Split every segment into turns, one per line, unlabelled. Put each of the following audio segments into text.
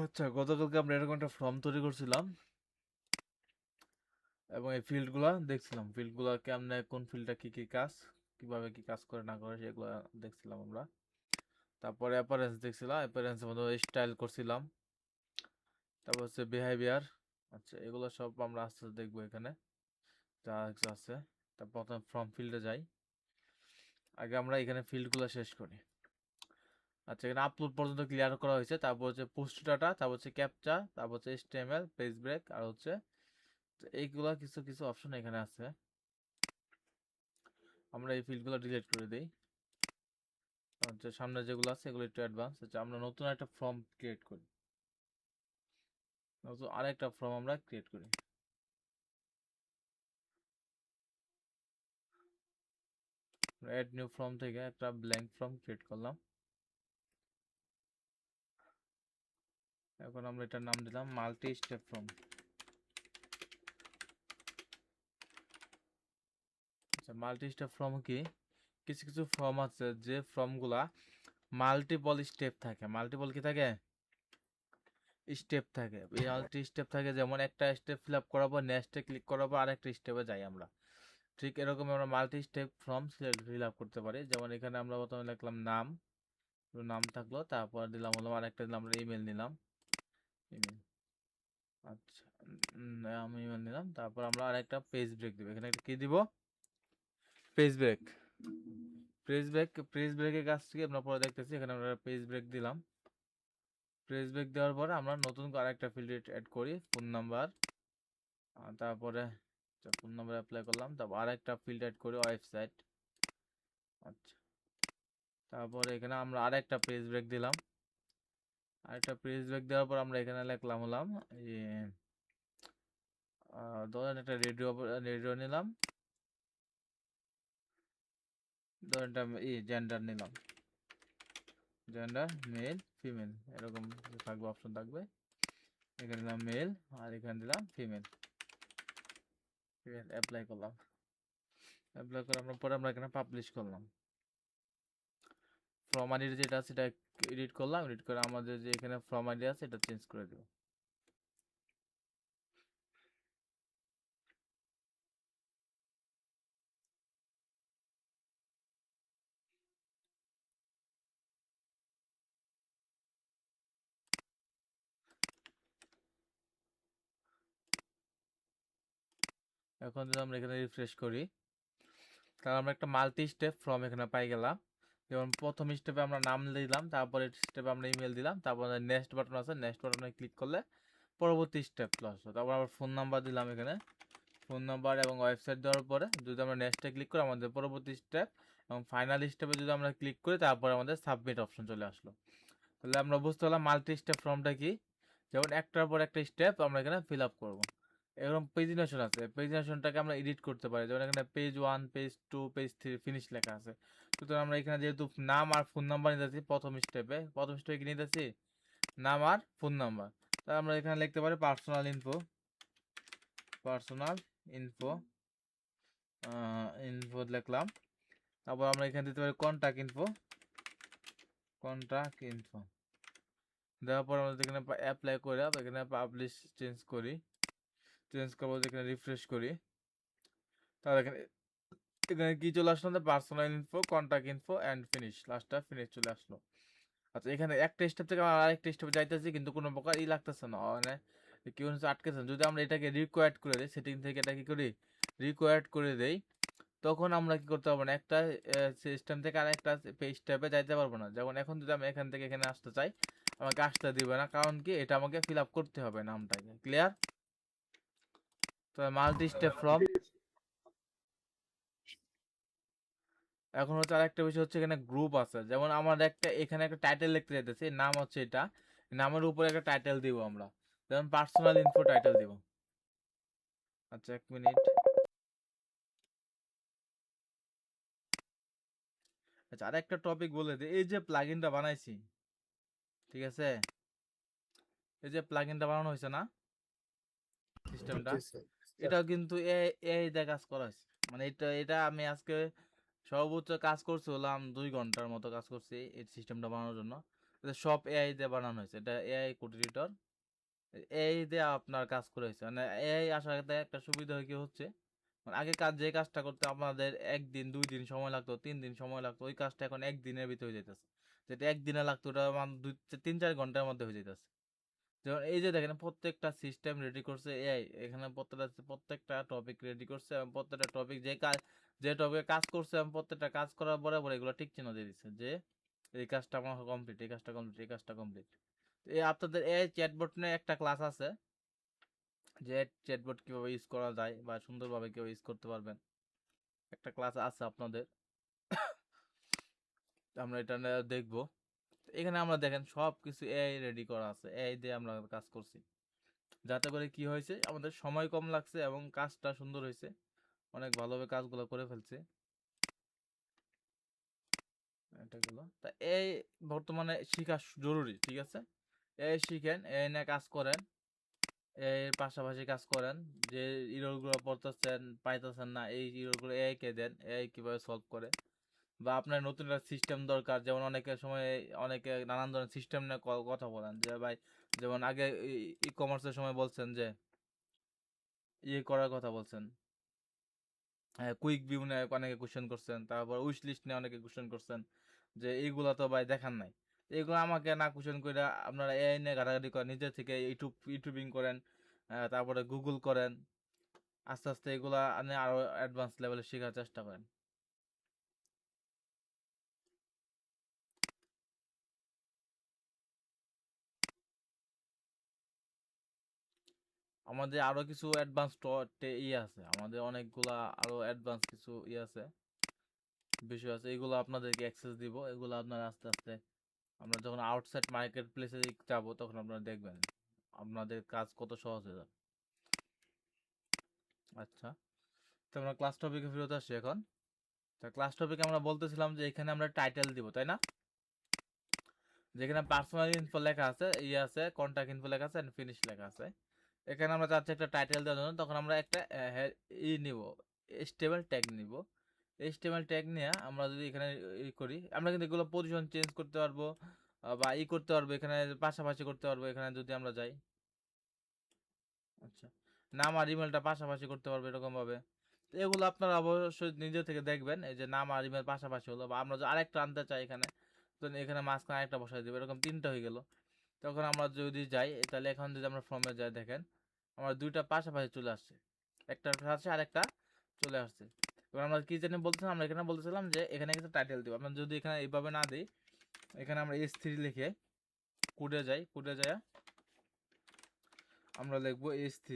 আচ্ছা, গতকালকে আমরা এরকম একটা ফর্ম তৈরি করছিলাম এবং এই ফিল্ডগুলা দেখছিলাম। ফিল্ডগুলা কেমনে, কোন ফিল্ডটা কি কি কাজ, কিভাবে কি কাজ করে না করে সেগুলো দেখছিলাম আমরা। তারপরে অ্যাপারেন্স দেখছিলাম, অ্যাপারেন্সের মধ্যে স্টাইল করছিলাম। তারপর হচ্ছে বিহেভিয়ার। আচ্ছা, এগুলো সব আমরা আস্তে আস্তে দেখবো এখানে যা কিছু আছে। তারপর প্রথমে ফর্ম ফিল্ডে যাই। আগে আমরা এখানে ফিল্ডগুলো শেষ করি। আচ্ছা, এখানে আপলোড পর্যন্ত ক্লিয়ার করা হয়েছে। তারপর হচ্ছে পোস্ট ডাটা, তারপর হচ্ছে ক্যাপচা, তারপর হচ্ছে HTML, পেজ ব্রেক, আর হচ্ছে এইগুলা কিছু কিছু অপশন এখানে আছে। আমরা এই ফিল্ডগুলো ডিলিট করে দিই। হচ্ছে সামনে যেগুলো আছে এগুলো একটু অ্যাডভান্স। আচ্ছা, আমরা নতুন একটা ফর্ম ক্রিয়েট করি। নতুন আরেকটা ফর্ম আমরা ক্রিয়েট করি। অ্যাড নিউ ফর্ম থেকে একটা ব্ল্যাঙ্ক ফর্ম ক্রিয়েট করলাম। এখন আমরা এটার নাম দিলাম মাল্টি স্টেপ ফর্ম। আচ্ছা, মাল্টি স্টেপ ফর্ম কি? কিছু কিছু ফর্ম আছে যে ফর্মগুলা মাল্টিপল স্টেপ থাকে। মাল্টিপল কি থাকে? স্টেপ থাকে। এই মাল্টি স্টেপ থাকে, যেমন একটা স্টেপ ফিল আপ করার পর নেক্সটে ক্লিক করার পর আরেকটা স্টেপে যাই আমরা। ঠিক এরকম আমরা multi step form fill up করতে পারি। যেমন এখানে আমরা প্রথমে লিখলাম নাম, নাম থাকলো, তারপর দিলাম হলো আরেকটা দিলাম আমরা ইমেল নিলাম, ইমেল। আচ্ছা, আমি ইমেল নিলাম। তারপর আমরা আরেকটা পেজ ব্রেক দিব। এখানে একটা কি দিব? Page break. পেজ ব্রেকের কাছ থেকে আমরা পরে দেখতেছি। এখানে আমরা পেজ ব্রেক দিলাম। পেজ ব্রেক দেওয়ার পরে আমরা নতুন আরেকটা ফিল্ড অ্যাড করি, ফোন নাম্বার। তারপরে ফোন নাম্বার অ্যাপ্লাই করলাম। তারপর আরেকটা ফিল্ড অ্যাড করি, ওয়েবসাইট। আচ্ছা, তারপরে এখানে আমরা আরেকটা পেজ ব্রেক দিলাম। আরেকটা পেজ ব্রেক দেওয়ার পর আমরা এখানে লিখলাম হলাম ধরেন একটা রেডিও রেডিও নিলাম। ধরেন একটা জেন্ডার নিলাম, জেন্ডার মেল ফিমেল, এরকম থাকবে, অপশন থাকবে। এখানে দিলাম মেল আর এখানে দিলাম ফিমেল। ফিমেল অ্যাপ্লাই করলাম। অ্যাপ্লাই করে আমরা পরে আমরা এখানে পাবলিশ করলাম। ফর্ম আইডি যেটা আছে সেটা এডিট করলাম। এডিট করে আমাদের যে এখানে ফর্ম আইডি আছে এটা চেঞ্জ করে দেবো। এখন যদি আমরা এখানে রিফ্রেশ করি, তাহলে আমরা একটা মাল্টি স্টেপ ফর্ম এখানে পাই গেলাম। যেমন প্রথম স্টেপে আমরা নাম দিলাম, তারপরে স্টেপে আমরা ইমেল দিলাম, তারপরে নেক্সট বাটন আছে, নেক্সট বাটনে ক্লিক করলে পরবর্তী স্টেপ আসলো। তারপর আবার ফোন নাম্বার দিলাম এখানে, ফোন নাম্বার এবং ওয়েবসাইট দেওয়ার পরে যদি আমরা নেক্সটে ক্লিক করি আমাদের পরবর্তী স্টেপ, এবং ফাইনাল স্টেপে যদি আমরা ক্লিক করি তারপরে আমাদের সাবমিট অপশন চলে আসলো। তাহলে আমরা বুঝতে পারলাম মাল্টি স্টেপ ফর্মটা কি। যেমন একটার পর একটা স্টেপ আমরা এখানে ফিল আপ করবো। এরকম পেজিনেশন আছে, পেজিনেশনটাকে আমরা এডিট করতে পারি। যেমন এখানে পেজ 1, পেজ 2, পেজ 3 ফিনিশ লেখা আছে। সুতরাং আমরা এখানে যেহেতু নাম আর ফোন নাম্বার নিতেছি প্রথম স্টেপে কি নিতেছি? নাম আর ফোন নাম্বার। তা আমরা এখানে লিখতে পারি personal info, personal info, info লিখলাম। তারপর আমরা এখানে দিতে পারি কন্ট্যাক্ট ইনফো, কন্ট্যাক্ট ইনফো দেওয়ার পর আমরা এখানে অ্যাপ্লাই করে এখানে পাবলিশ চেঞ্জ করি। চেঞ্জ করবো, এখানে রিফ্রেশ করি। তাহলে এখানে এখানে কি চলে আসলো? Personal info, contact info and finish, লাস্টটা ফিনিশ চলে আসলো। আচ্ছা, এখানে একটা স্টেপ থেকে আমরা আরেকটা স্টেপে যাইতেছি কিন্তু কোনো প্রকার লাগতেছে না, মানে কি হচ্ছে, আটকেছে। যদি আমরা এটাকে রিকোয়ার্ড করে দিই, সেটিং থেকে এটা কি করি, রিকোয়ার্ড করে দেই, তখন আমরা কি করতে পারবো না, একটা সিস্টেম থেকে আরেকটা স্টেপে যাইতে পারবো না। যেমন এখন যদি আমি এখান থেকে এখানে আসতে চাই, আমাকে আসতে দিবে না, কারণ কি, এটা আমাকে ফিল আপ করতে হবে নামটাকে। ক্লিয়ার? তো মাল্টি স্টেপ ফর্ম। এখন হচ্ছে আরেকটা বিষয় হচ্ছে এখানে গ্রুপ আছে। যেমন আমার একটা এখানে একটা টাইটেল লিখতে চাইতেছি, নাম হচ্ছে এটা, নামের উপরে একটা টাইটেল দিব আমরা, যেমন পার্সোনাল ইনফো টাইটেল দিব। আচ্ছা, 1 মিনিট। আচ্ছা, আরেকটা টপিক বলে দিই। এই যে প্লাগইনটা বানাইছি, ঠিক আছে, এই যে প্লাগইনটা বানানো হয়েছে না, সিস্টেমটা,
জি স্যার।
এটাও কিন্তু এই দিয়ে কাজ করা হয়েছে। মানে এটা আমি আজকে সর্বোচ্চ কাজ করছি হলাম 2 ঘন্টার মতো কাজ করছি এই সিস্টেমটা বানানোর জন্য। সব এআই দিয়ে বানানো হয়েছে, এটা এআই কোড এডিটর, এআই দিয়ে আপনার কাজ করে হয়েছে। মানে এআই আসাতে একটা সুবিধা কি হচ্ছে, মানে আগে যে কাজটা করতে আমাদের 1 দিন 2 দিন সময় লাগতো, 3 দিন সময় লাগতো, ওই কাজটা এখন 1 দিনের ভিতরে হয়ে যেতেছে। যেটা 1 দিনে লাগতো ওটা 3-4 ঘন্টার মধ্যে হয়ে যেতেছে। যেমন এই যে দেখেন প্রত্যেকটা সিস্টেম রেডি করছে এআই, এখানে প্রত্যেকটা টপিক রেডি করছে, এবং প্রত্যেকটা টপিক যে টপিকে কাজ করছে এবং প্রত্যেকটা কাজ করার পরে পরে এগুলো টিক চিহ্ন দিয়ে দিচ্ছে যে এই কাজটা আমার কমপ্লিট, এই কাজটা কমপ্লিট, এই কাজটা কমপ্লিট। এই আপনাদের এই চ্যাটবট নিয়ে একটা ক্লাস আছে, যে চ্যাটবট কিভাবে ইউজ করা যায় বা সুন্দরভাবে কিভাবে ইউজ করতে পারবেন, একটা ক্লাস আছে আপনাদের, আমরা এটা নিয়ে দেখবো। এখানে আমরা দেখেন সব কিছু এআই রেডি করা আছে, এআই দিয়ে আমরা কাজ করছি, যাতে করে কি হয়েছে আমাদের সময় কম লাগছে এবং কাজটা সুন্দর হয়েছে, অনেক ভালোভাবে কাজগুলো করে ফেলছে। এটা গেল। তা এই বর্তমানে শিখা জরুরি, ঠিক আছে, এই শিখেন, এই নিয়ে কাজ করেন, এর পাশাপাশি কাজ করেন, যে ইরোরগুলো পড়তেছেন পাইতেছেন না, এই ইরোরগুলো এআই কে দেন, এআই কিভাবে সলভ করে। বা আপনার নতুন একটা সিস্টেম দরকার, যেমন অনেকের সময় অনেকে নানান ধরনের সিস্টেম নিয়ে কথা বলেন যে ভাই, যেমন আগে ই কমার্সের সময় বলছেন যে ইয়ে করার কথা বলছেন, কুইক ভিউ নিয়ে অনেকে কোশ্চেন করছেন, তারপর উইশ লিস্ট নিয়ে অনেকে কোশ্চেন করছেন, যে এইগুলা তো ভাই দেখান নাই। এগুলো আমাকে না কোশ্চেন করে আপনারা এআই নিয়ে ঘাটাঘাটি করেন, নিজে থেকে ইউটিউবিং করেন, তারপরে গুগল করেন, আস্তে আস্তে এগুলা নিয়ে আরো অ্যাডভান্স লেভেলে শেখার চেষ্টা করেন। আমাদের আরো কিছু অ্যাডভান্স ইয়ে আছে, আমাদের অনেকগুলা আরো অ্যাডভান্স কিছু ইয়ে আছে, বিষয় আছে, এগুলো আপনাদেরকে অ্যাক্সেস দিব, এগুলো আপনারা আস্তে আস্তে আমরা যখন আউটসাইড মার্কেট প্লেসে যাব তখন আপনারা দেখবেন আপনাদের কাজ কত সহজ হয়ে যাবে। আচ্ছা, তো আমরা ক্লাস টপিকে ফেরত আসি এখন। তা ক্লাস টপিকে আমরা বলতেছিলাম যে এখানে আমরা টাইটেল দিব, তাই না, যেখানে পার্সোনাল ইনফো লেখা আছে, ইয়ে আছে, কন্ট্যাক্ট ইনফো লেখা আছে, এন্ড ফিনিশ লেখা আছে। এখানে আমরা চাচ্ছি একটা টাইটেল দেওয়ার জন্য, তখন আমরা একটা নিব, এইচটিএমএল ট্যাগ নিব। এইচটিএমএল ট্যাগ নিয়ে আমরা যদি এখানে করি, আমরা কিন্তু এগুলো পজিশন চেঞ্জ করতে পারবো, বা করতে পারবো, এখানে পাশাপাশি করতে পারবো, এখানে যদি আমরা যাই। আচ্ছা, নাম আর ইমেলটা পাশাপাশি করতে পারবো এরকম ভাবে। তো এগুলো আপনারা অবশ্যই নিজে থেকে দেখবেন, এই যে নাম আর ইমেল পাশাপাশি হলো, বা আমরা যদি আরেকটা আনতে চাই এখানে, তো এখানে মাঝখানে আরেকটা বসাই দেবো, এরকম 3টা হয়ে গেল। তখন আমরা যদি যাই, তাহলে এখন যদি আমরা ফর্মে যাই, দেখেন আমার 2টা পাশাপাশি চলে আসছে, একটা আছে আর একটা চলে আসছে। এবার আমরা কি জানি বলতেছিলাম, আমরা এখানে বলতেছিলাম যে এখানে কিছু টাইটেল দিব, আমরা যদি এখানে এইভাবে না দিই, এখানে আমরা S3 লিখে কোডে যাই, কোডে যাই আমরা লিখবো S3,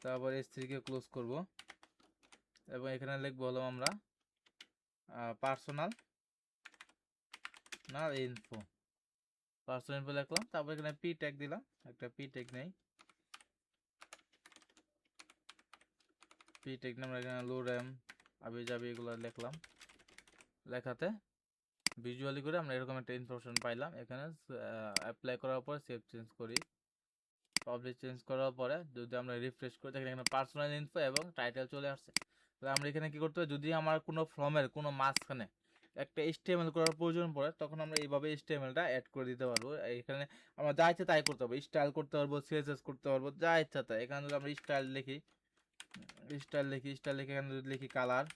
তারপর S3 কে ক্লোজ করব, এবং এখানে লিখবো হলো আমরা পার্সোনাল না ইনফো, পার্সোনাল ইনফো লিখলাম, তারপর এখানে পি ট্যাগ দিলাম, একটা পি ট্যাগ নেই, পি ট্যাগ আমরা এখানে লো র্যাম আবি যাবি এগুলো লিখলাম, লেখাতে ভিজুয়ালি করে আমরা এরকম একটা ইনফরমেশন পাইলাম। এখানে অ্যাপ্লাই করার পর সেভ চেঞ্জ করি, পাবলিক চেঞ্জ করার পরে যদি আমরা রিফ্রেশ করি, দেখেন এখানে পার্সোনাল ইনফো এবং টাইটেল চলে আসছে। তাহলে আমরা এখানে কি করতে হবে, যদি আমার কোনো ফর্মের কোনো মাঝখানে একটা HTML করার প্রয়োজন পড়ে, তখন আমরা এইভাবে HTMLটা অ্যাড করে দিতে পারবো। এখানে আমরা যা ইচ্ছা তাই করতে পারবো, স্টাইল করতে পারবো, সিএসএস করতে পারবো, যা ইচ্ছা তাই। এখানে যদি আমরা স্টাইল লিখি, স্টাইল লিখে এখানে যদি লিখি কালার,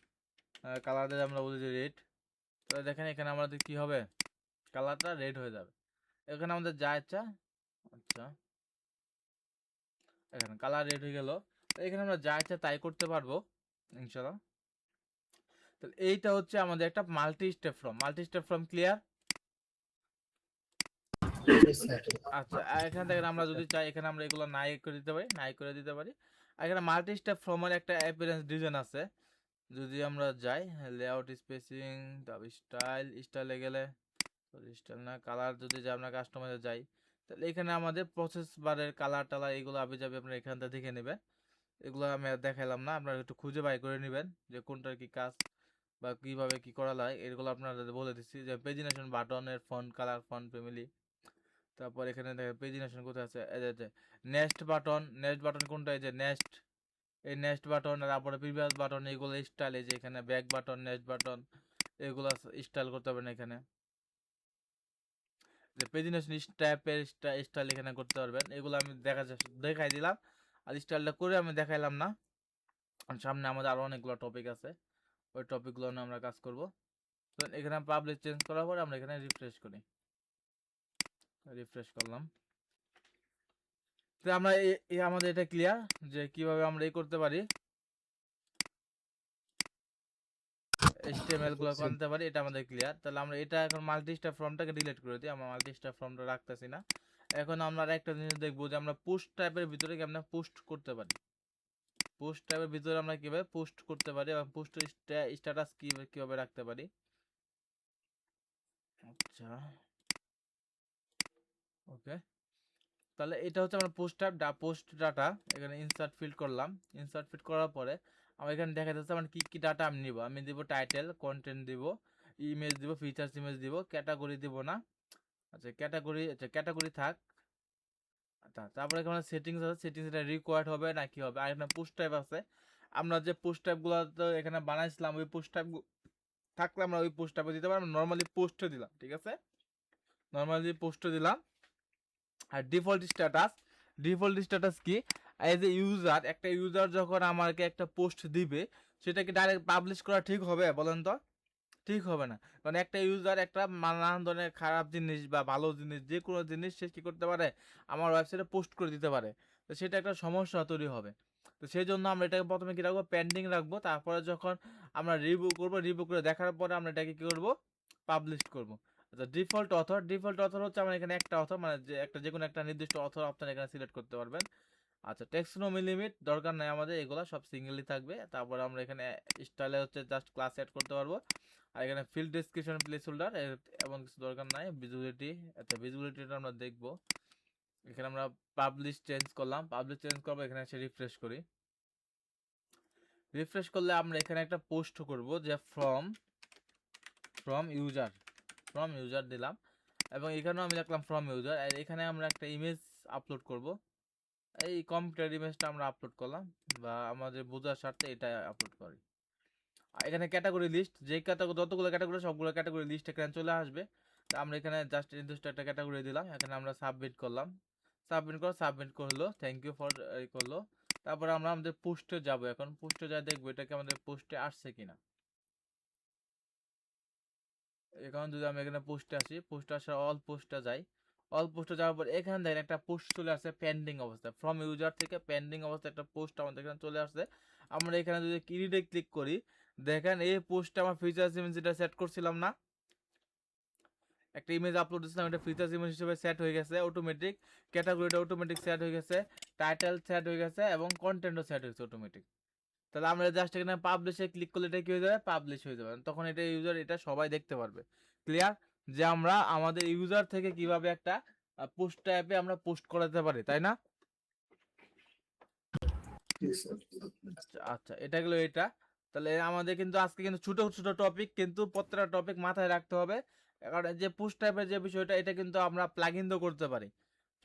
কালার দিয়ে আমরা বলি যে রেড, তাহলে দেখেন এখানে আমাদের কি হবে, কালারটা রেড হয়ে যাবে। এখানে আমাদের যা ইচ্ছা, আচ্ছা এখানে কালার রেড হয়ে গেল, এখানে আমরা যা ইচ্ছা তাই করতে পারবো ইনশাআল্লাহ। তাহলে এইটা হচ্ছে আমাদের একটা মাল্টি স্টেপ ফর্ম, ক্লিয়ার? আচ্ছা, এখান থেকে আমরা যদি চাই, এখানে আমরা এগুলো নাই করে দিতে পারি, এখানে মাল্টি স্টেপ ফর্মের একটা অ্যাপিয়ারেন্স ডিজাইন আছে, যদি আমরা যাই লেআউট স্পেসিং, তারপর স্টাইলে গেলে, স্টাইল না কালার, যদি যে আমরা কাস্টমাইজে যাই, তাহলে এখানে আমাদের প্রসেস বারের কালার টালার এগুলো আবি যাবে, আপনার এখান থেকে দেখে নেবেন। এগুলো আমি আর দেখাইলাম না, আপনারা একটু খুঁজে বাই করে নেবেন যে কোনটার কি কাজ বা কিভাবে কি করা লাগে, এগুলো আপনারা বলে দিচ্ছি। যে পেজিনেশন বাটনের ফন্ট কালার, ফন্ট ফ্যামিলি, তারপর এখানে দেখেন পেজিনেশন কোথায় আছে, এই যে নেক্সট বাটন কোনটা, এই যে নেক্সট, এই নেক্সট বাটন, তারপরে প্রিভিয়াস বাটন, এগুলো স্টাইল, এই যে এখানে ব্যাক বাটন, নেক্সট বাটন, এগুলো স্টাইল করতে হবে না এখানে। যে প্রেজেন্টেশন টাইপের স্টাইল এখানে করতে পারবেন। এগুলো আমি দেখাই দিলাম, আর স্টাইলটা করে আমি দেখাইলাম না। সামনে আমাদের আরো অনেকগুলো টপিক আছে, ওই টপিকগুলো নিয়ে আমরা কাজ করব। তো এখানে পাবলিক চেঞ্জ করার পরে আমরা এখানে রিফ্রেশ করি, রিফ্রেশ করলাম। তো আমরা আমাদের এটা ক্লিয়ার যে কিভাবে আমরা এই করতে পারি, HTML গুলো আনতে পারি, এটা আমাদের ক্লিয়ার। তাহলে আমরা এটা এখন মাল্টি স্টেপ ফর্মটাকে ডিলিট করে দিই, আমরা মাল্টি স্টেপ ফর্মটা রাখতেছি না। এখন আমরা একটা জিনিস দেখবো যে আমরা পোস্ট টাইপের ভিতরে কেমন পোস্ট করতে পারি, পোস্ট টাইপের ভিতরে আমরা কিভাবে পোস্ট করতে পারি এবং পোস্ট স্ট্যাটাস কিভাবে রাখতে পারি। আচ্ছা, ওকে, তাহলে এটা হচ্ছে আমরা পোস্ট ডাটা। এখানে ইনসার্ট ফিল্ড করলাম, ইনসার্ট ফিল্ড করার পরে আমরা এখানে দেখা যাচ্ছে মানে কি ডাটা আমি নিব। আমি দিব টাইটেল, কন্টেন্ট দিব, ইমেজ দিব, ফিচার্স ইমেজ দিব, ক্যাটাগরি দিব না। আচ্ছা ক্যাটাগরি থাক। আচ্ছা, তারপরে এখানে সেটিংস আছে, সেটিংস এটা রিকোয়ার্ড হবে না কি হবে। আর এখানে পোস্ট টাইপ আছে, আমরা যে পোস্ট টাইপগুলো তো এখানে বানাইছিলাম ওই পোস্ট টাইপ থাকলে আমরা ওই পোস্ট টাইপে দিতে পারি। আমরা নর্মালি পোস্টে দিলাম, ঠিক আছে, নর্মালি পোস্টে দিলাম। আর ডিফল্ট স্ট্যাটাস কি, এজ এ ইউজার, একটা ইউজার যখন আমাকে একটা পোস্ট দিবে সেটাকে ডাইরেক্ট পাবলিশ করা ঠিক হবে বলেন তো? ঠিক হবে না, কারণ একটা ইউজার একটা নানান ধরনের খারাপ জিনিস বা ভালো জিনিস যে কোনো জিনিস সে কী করতে পারে, আমার ওয়েবসাইটে পোস্ট করে দিতে পারে। তো সেটা একটা সমস্যা তৈরি হবে। তো সেই জন্য আমরা এটাকে প্রথমে কী রাখবো, পেন্ডিং রাখবো। তারপরে যখন আমরা রিভিউ করে দেখার পরে আমরা এটাকে কী করবো, পাবলিশ করবো। আচ্ছা, ডিফল্ট অথর হচ্ছে আমরা এখানে একটা অথর মানে যে কোনো একটা নির্দিষ্ট অথর আপনারা এখানে সিলেক্ট করতে পারবেন। আচ্ছা, টেক্সোনমি লিমিট দরকার নাই আমাদের, এগুলো সব সিঙ্গেলই থাকবে। তারপরে আমরা এখানে স্টাইলে হচ্ছে জাস্ট ক্লাস অ্যাড করতে পারবো। আর এখানে ফিল্ড ডেসক্রিপশন, প্লেস হোল্ডার এমন কিছু দরকার নাই। ভিজিবিলিটি, আচ্ছা ভিজিবিলিটিটা আমরা দেখবো। এখানে আমরা পাবলিশ চেঞ্জ করলাম, পাবলিশ চেঞ্জ করবো, এখানে এসে রিফ্রেশ করি। রিফ্রেশ করলে আমরা এখানে একটা পোস্ট করব যে ফ্রম ইউজার দিলাম, এবং এখানেও আমি লিখলাম ফ্রম ইউজার। আর এখানে আমরা একটা ইমেজ আপলোড করব, এই কম্পিউটার ইমেজটা আমরা আপলোড করলাম, বা আমাদের বোঝার স্বার্থে এটা আপলোড করি। আর এখানে ক্যাটাগরি লিস্ট, যে যতগুলো ক্যাটাগরি সবগুলো ক্যাটাগরি লিস্ট এখানে চলে আসবে। তো আমরা এখানে জাস্ট নির্দিষ্ট একটা ক্যাটাগরি দিলাম, এখানে আমরা সাবমিট করলাম। সাবমিট করলো, থ্যাংক ইউ ফর করলো। তারপরে আমরা আমাদের পোস্টে যাব, এখন পোস্টে যা দেখবো এটাকে আমাদের পোস্টে আসছে কিনা। এখন যদি আমি এখানে পোস্টে আসি, পোস্টে আসার অল পোস্টে যাই, অল পোস্টে যাওয়ার পর এখানে দেখেন একটা পোস্ট চলে আসছে পেন্ডিং অবস্থায়, ফ্রম ইউজার থেকে পেন্ডিং অবস্থায় একটা পোস্ট আমাদের এখানে চলে আসছে। আমরা এখানে যদি কিরিডে ক্লিক করি, দেখেন এই পোস্টে আমার ফিচার্স ইমেজ যেটা সেট করছিলাম না, একটা ইমেজ আপলোড দিয়েছিলাম, এটা ফিচার্স ইমেজ হিসেবে সেট হয়ে গেছে অটোমেটিক, ক্যাটাগরিটা অটোমেটিক সেট হয়ে গেছে, টাইটেল সেট হয়ে গেছে, এবং কন্টেন্টও সেট হয়েছে অটোমেটিক। তাহলে আমরা জাস্ট এখানে পাবলিশে ক্লিক করলে এটা কি হয়ে যাবে, পাবলিশ হয়ে যাবে, তখন এটা ইউজার এটা সবাই দেখতে পারবে। ক্লিয়ার, যে আমরা আমাদের ইউজার থেকে কিভাবে একটা পোস্ট টাইপে আমরা পোস্ট করাতে পারি, তাই না? আচ্ছা, এটা গেলো এটা। তাহলে আমাদের কিন্তু আজকে কিন্তু ছোট ছোট টপিক, কিন্তু প্রত্যেকটা টপিক মাথায় রাখতে হবে। কারণ যে পোস্ট টাইপের যে বিষয়টা, এটা কিন্তু আমরা প্লাগইন দিয়েও করতে পারি।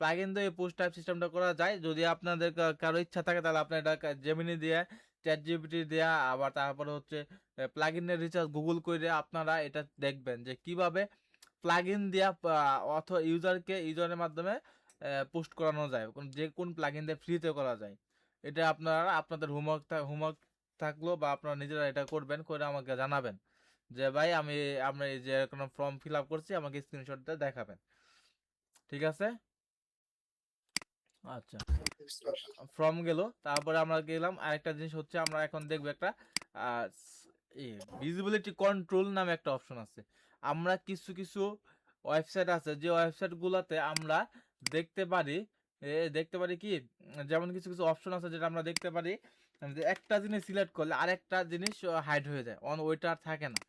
প্লাগইন দিয়ে এই পোস্ট টাইপ সিস্টেমটা করা যায়। যদি আপনাদের কারো ইচ্ছা থাকে তাহলে আপনার এটা জেমিনি দিয়ে, চ্যাট জিপিটি দেয়া, আবার তারপরে হচ্ছে প্লাগইনের রিচার্জ গুগল করে আপনারা এটা দেখবেন যে কিভাবে প্লাগইন দিয়া ইউজারের মাধ্যমে পোস্ট করানো যায়, যে কোন প্লাগইন দিয়ে ফ্রিতে করা যায়। এটা আপনারা আপনাদের হোমওয়ার্ক থাকলো, বা আপনারা নিজেরা এটা করবেন, করে আমাকে জানাবেন যে ভাই আমি যে কোনো ফর্ম ফিল আপ করছি, আমাকে স্ক্রিনশটটা দেখাবেন, ঠিক আছে? আচ্ছা, ফর্ম গেল। তারপরে আমরা গেলাম আরেকটা জিনিস হচ্ছে, আমরা এখন দেখবো একটা ভিজিবিলিটি কন্ট্রোল নামে একটা অপশন আছে। আমরা কিছু কিছু ওয়েবসাইট আছে, যে ওয়েবসাইট গুলাতে আমরা দেখতে পারি কি, যেমন কিছু কিছু অপশন আছে যেটা আমরা দেখতে পারি যে একটা জিনিস সিলেক্ট করলে আরেকটা জিনিস হাইড হয়ে যায়, ওইটা আর থাকে না।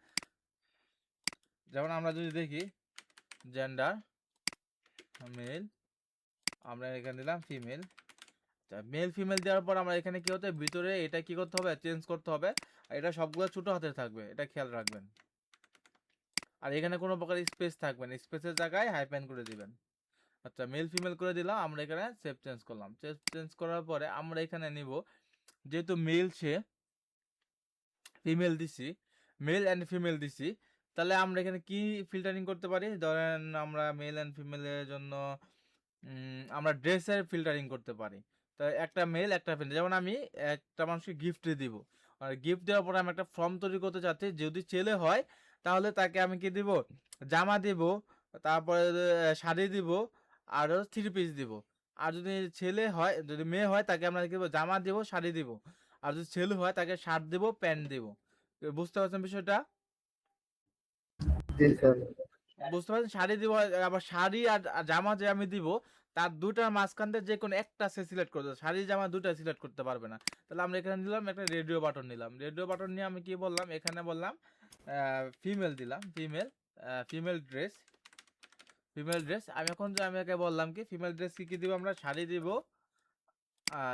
যেমন আমরা যদি দেখি জেন্ডার মেল, আমরা এখানে দিলাম ফিমেল। মেল ফিমেল দেওয়ার পর আমরা এখানে কি হতে ভিতরে এটা কি করতে হবে, চেঞ্জ করতে হবে। আর এটা সবগুলো ছোট হাতের থাকবে, এটা খেয়াল রাখবেন। আর এখানে কোনো প্রকার স্পেস থাকবে না, স্পেসের জায়গায় হাইফেন করে দিবেন। আচ্ছা, মেল ফিমেল করে দিলাম, আমরা এখানে সেভ চেঞ্জ করলাম। চেঞ্জ করার পরে আমরা এখানে নিব, যেহেতু মেল অ্যান্ড ফিমেল দিছি, তাহলে আমরা এখানে কি ফিল্টারিং করতে পারি? ধরেন আমরা মেল অ্যান্ড ফিমেলের জন্য আমরা ড্রেসের ফিল্টারিং করতে পারি। তো একটা মেল একটা ফিমেল, যেমন আমি একটা মানুষকে গিফট দিব, আর গিফট দেওয়ার পরে আমি একটা ফর্ম তৈরি করতে চাচ্ছি। যদি ছেলে হয় তাহলে তাকে আমি কি দিব? জামা দিব, তারপরে শাড়ি দিব, আর থ্রি পিস দিব। আর যদি ছেলে হয়, যদি মেয়ে হয় তাকে আমরা কি দেবো? জামা দিব, শাড়ি দিব। আর যদি ছেলে হয় তাকে শার্ট দিব, প্যান্ট দিব। বুঝতে পারছেন বিষয়টা?
জি স্যার।
বুঝতে পারছেন? শাড়ি দিব, আবার শাড়ি আর জামা যে আমি দিব তার দুটার মাঝখান থেকে যে কোনো একটা সে সিলেক্ট করতে, শাড়ি জামা দুটা সিলেক্ট করতে পারবে না। তাহলে আমরা এখানে নিলাম একটা রেডিও বাটন, নিলাম রেডিও বাটন নিয়ে আমি কি বললাম, এখানে বললাম ফিমেল দিলাম, female, female dress, female dress. আমি এখন যে আমি একে বললাম কি ফিমেল ড্রেস কি কি দিব, আমরা শাড়ি দিব,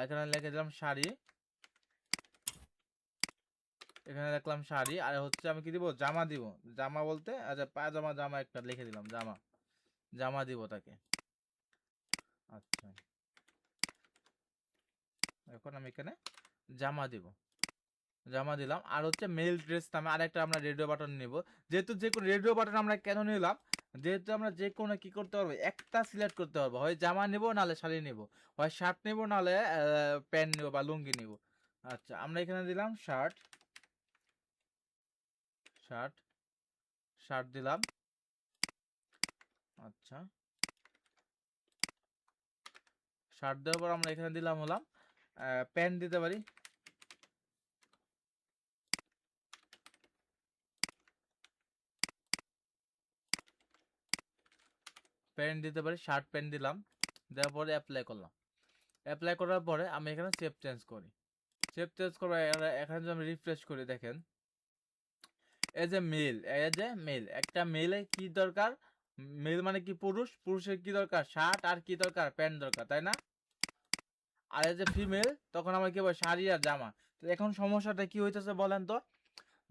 এখানে লিখে দিলাম শাড়ি, এখানে লিখলাম শাড়ি। আর হচ্ছে আমি কি দিব? জামা দিব। জামা বলতে আচ্ছা পায়জামা, জামা একটা লিখে দিলাম, জামা, জামা দিব তাকে। আচ্ছা, এখন আমি এখানে জামা দিব, জামা দিলাম। আর হচ্ছে মেল ড্রেস নামে আরেকটা আমরা রেডিও বাটন নিব। যেহেতু যে কোনো রেডিও বাটন আমরা কেন নিলাম, যেহেতু আমরা যে কোনো কি করতে পারবো, একটা সিলেক্ট করতে পারবো, হয় জামা নিব, নাহলে শাড়ি নিব, হয় শার্ট নিব, নাহলে প্যান্ট নিব বা লুঙ্গি নিব। আচ্ছা, আমরা এখানে দিলাম শার্ট, শার্ট, শার্ট দিলাম। আচ্ছা, শার্ট দেওয়ার পর আমরা এখানে দিলাম হলাম প্যান্ট দিতে পারি, প্যান্ট দিতে পারি, শার্ট প্যান্ট দিলাম। দেওয়ার পরে অ্যাপ্লাই করলাম। অ্যাপ্লাই করার পরে আমি এখানে সেভ চেঞ্জ করি। সেভ চেঞ্জ করবো, এখানে যদি আমি রিফ্রেশ করি, দেখেন as a male, as a male, একটা মেলে কি দরকার? মেল মানে কি পুরুষ, পুরুষের কি দরকার? শার্ট, আর কি দরকার? প্যান্ট দরকার, তাই না? আর এজ এ ফিমেল তখন আমার কি বলে? শাড়ি আর জামা। তো এখন সমস্যাটা কি হইতেছে বলেন তো?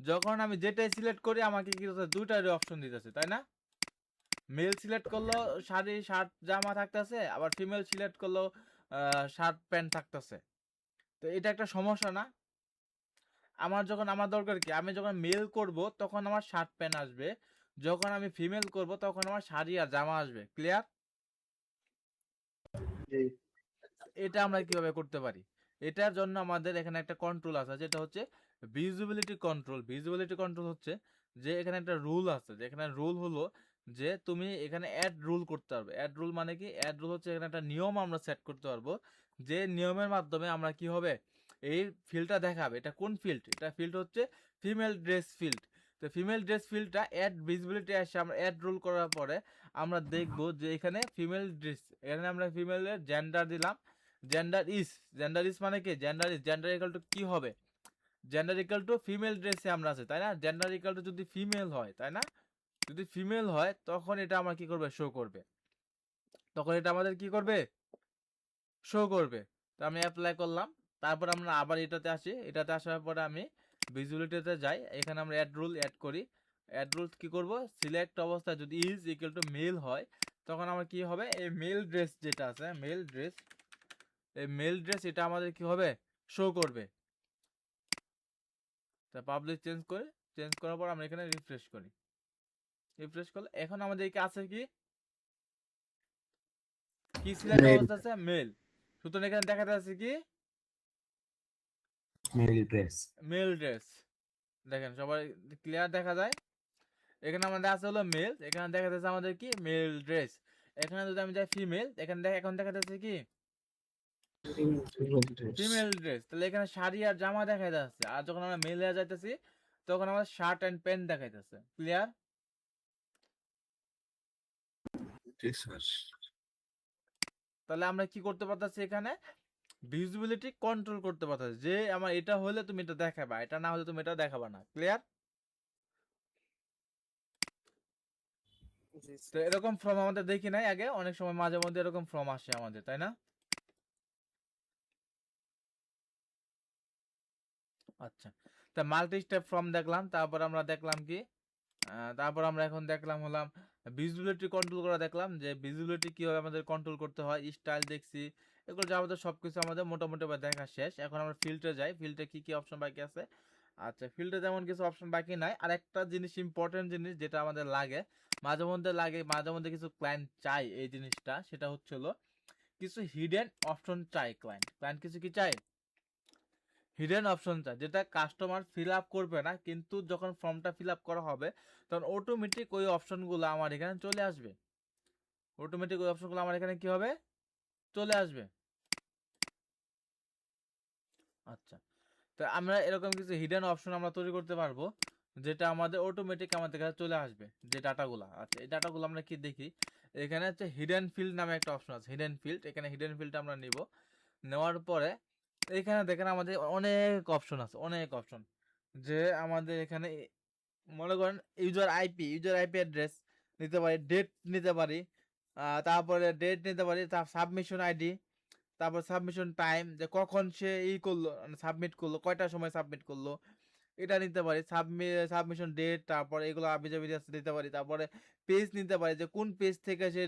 যখন আমি যেটাই সিলেক্ট করি আমাকে কি হচ্ছে? দুইটারই অপশন দিতেছে, তাই না? মেল সিলেক্ট করলো শাড়ি, শার্ট, জামা থাকতেছে, আবার ফিমেল সিলেক্ট করলো শার্ট, প্যান্ট থাকতেছে। তো এটা একটা সমস্যা না? আমার যখন আমার দরকার কি, আমি যখন মেল করব তখন আমার শার্ট প্যান্ট আসবে, যখন আমি ফিমেল করব তখন আমার শাড়ি আর জামা আসবে। ক্লিয়ার?
জি
এটা আমরা কিভাবে করতে পারি? এটার জন্য আমাদের এখানে একটা কন্ট্রোল আছে, যেটা হচ্ছে ভিজিবিলিটি কন্ট্রোল। ভিজিবিলিটি কন্ট্রোল হচ্ছে যে এখানে একটা রুল আছে, যে এখানে রুল হলো যে তুমি এখানে অ্যাড রুল করতে পারবে। অ্যাড রুল মানে কি? অ্যাড রুল হচ্ছে এখানে একটা নিয়ম আমরা সেট করতে পারবো, যে নিয়মের মাধ্যমে আমরা কি হবে, এই ফিল্ডটা দেখাবে। এটা কোন ফিল্ড? এটা ফিল্ড হচ্ছে ফিমেল ড্রেস ফিল্ড। তো ফিমেল ড্রেস ফিল্ডটা অ্যাড ভিজিবিলিটি আসে, আমরা অ্যাড রুল করার পরে আমরা দেখব যে এখানে ফিমেল ড্রেস, এখানে আমরা ফিমেলের জেন্ডার দিলাম। জেন্ডার ইজ, জেন্ডার ইজ মানে কি? Gender is, gender equal to কি হবে? জেন্ডার ইকুয়াল টু ফিমেল ড্রেসে আমরা আছে, তাই না? জেন্ডার ইকুয়াল টু যদি ফিমেল হয়, তাই না? যদি ফিমেল হয় তখন এটা আমার কি করবে? শো করবে। তখন এটা আমাদের কি করবে? শো করবে। তো আমি অ্যাপ্লাই করলাম। তারপর আমরা আবার এটাতে আসি, এটাতে আসার পরে আমি ভিজিবিলিটিতে যাই, এখানে আমরা অ্যাড রুল অ্যাড করি। অ্যাড রুল কি করব? সিলেক্ট অবস্থায় যদি ইজ ইকুয়াল টু মেল হয় তখন আমার কি হবে? এই মেল ড্রেস যেটা আছে, মেল ড্রেস, এই মেল ড্রেস এটা আমাদের কি হবে? শো করবে। তা পাবলিক চেঞ্জ করে, চেঞ্জ করার পর আমরা এখানে রিফ্রেশ করি। রিফ্রেশ করলে এখন আমাদের কি আছে? কি কি সিলেক্ট
মেল,
অবস্থা আছে? মেল। সুতরাং এখানে দেখা যাচ্ছে কি?
Male dress.
Male dress. দেখেন সবাই ক্লিয়ার দেখা যায়। এখানে আমাদের আছে হলো মেল, এখানে দেখা যাচ্ছে আমাদের কি? Male dress. এখানে যদি আমি যাই ফিমেল, এখানে এখন দেখা যাচ্ছে কি?
Female dress.
Female dress. তাহলে এখানে শাড়ি আর জামা দেখা যাচ্ছে, আর যখন আমরা মেলে যাইতেছি তখন আমাদের শার্ট এন্ড প্যান্ট দেখাইতেছে। ক্লিয়ার?
জি স্যার।
তাহলে আমরা কি করতে পারতেছি? এখানে ভিজিবিলিটি কন্ট্রোল করতে পারতেছি, যে আমার এটা হলে তুমি এটা দেখাবা, এটা না হলে তুমি এটা দেখাবা না। ক্লিয়ার?
জি
তো
স্যার।
এরকম ফর্ম আমাদের দেখি নাই আগে, অনেক সময় মাঝে মধ্যে এরকম ফর্ম আসে আমাদের, তাই না? আচ্ছা, তা মাল্টি স্টেপ ফর্ম দেখলাম, তারপর আমরা দেখলাম কি? তারপর আমরা এখন দেখলাম হলাম ভিজিবিলিটি কন্ট্রোল করা, দেখলাম যে ভিজিবিলিটি কিভাবে আমাদের কন্ট্রোল করতে হয়, স্টাইল দেখছি, এগুলো যা আমাদের সবকিছু আমাদের মোটামুটি দেখা শেষ। এখন আমরা ফিল্টারে যাই, ফিল্টারে কি কি অপশন বাকি আছে আচ্ছা, ফিল্ডে তেমন কিছু অপশন বাকি নাই। আর একটা জিনিস, ইম্পর্টেন্ট জিনিস যেটা আমাদের লাগে, মাঝে মধ্যে কিছু ক্লায়েন্ট চাই এই জিনিসটা, সেটা হচ্ছে হলো কিছু হিডেন অপশন চাই। ক্লায়েন্ট কিছু কি চাই? হিডেন অপশন চাই, যেটা কাস্টমার ফিল আপ করবে না, কিন্তু যখন ফর্মটা ফিল আপ করা হবে তখন অটোমেটিক ওই অপশনগুলো আমার এখানে চলে আসবে। অটোমেটিক ওই অপশনগুলো আমার এখানে কি হবে? চলে আসবে। আচ্ছা, তো আমরা এরকম কিছু হিডেন অপশন আমরা তৈরি করতে পারবো, যেটা আমাদের অটোমেটিক আমাদের কাছে চলে আসবে, যে ডাটাগুলো। আচ্ছা, এই ডাটাগুলো আমরা কি দেখি, এখানে হচ্ছে হিডেন ফিল্ড নামে একটা অপশন আছে, হিডেন ফিল্ড। এখানে হিডেন ফিল্ডটা আমরা নিব। নেওয়ার পরে এখানে দেখেন আমাদের অনেক অপশন আছে, অনেক অপশন। যে আমাদের এখানে মনে করেন ইউজার আইপি অ্যাড্রেস নিতে পারি, ডেট নিতে পারি, তারপরে ডেট নিতে পারি, তার সাবমিশন আইডি, তারপর সাবমিশন টাইম, যে কখন সে করলো, সাবমিট করলো, কয়টার সময় সাবমিট করলো, এটা নিতে পারি। সাবমিশন ডেট, তারপরে এগুলো আবিজাবি দিতে পারি। তারপরে পেজ নিতে পারি, যে কোন পেজ থেকে সে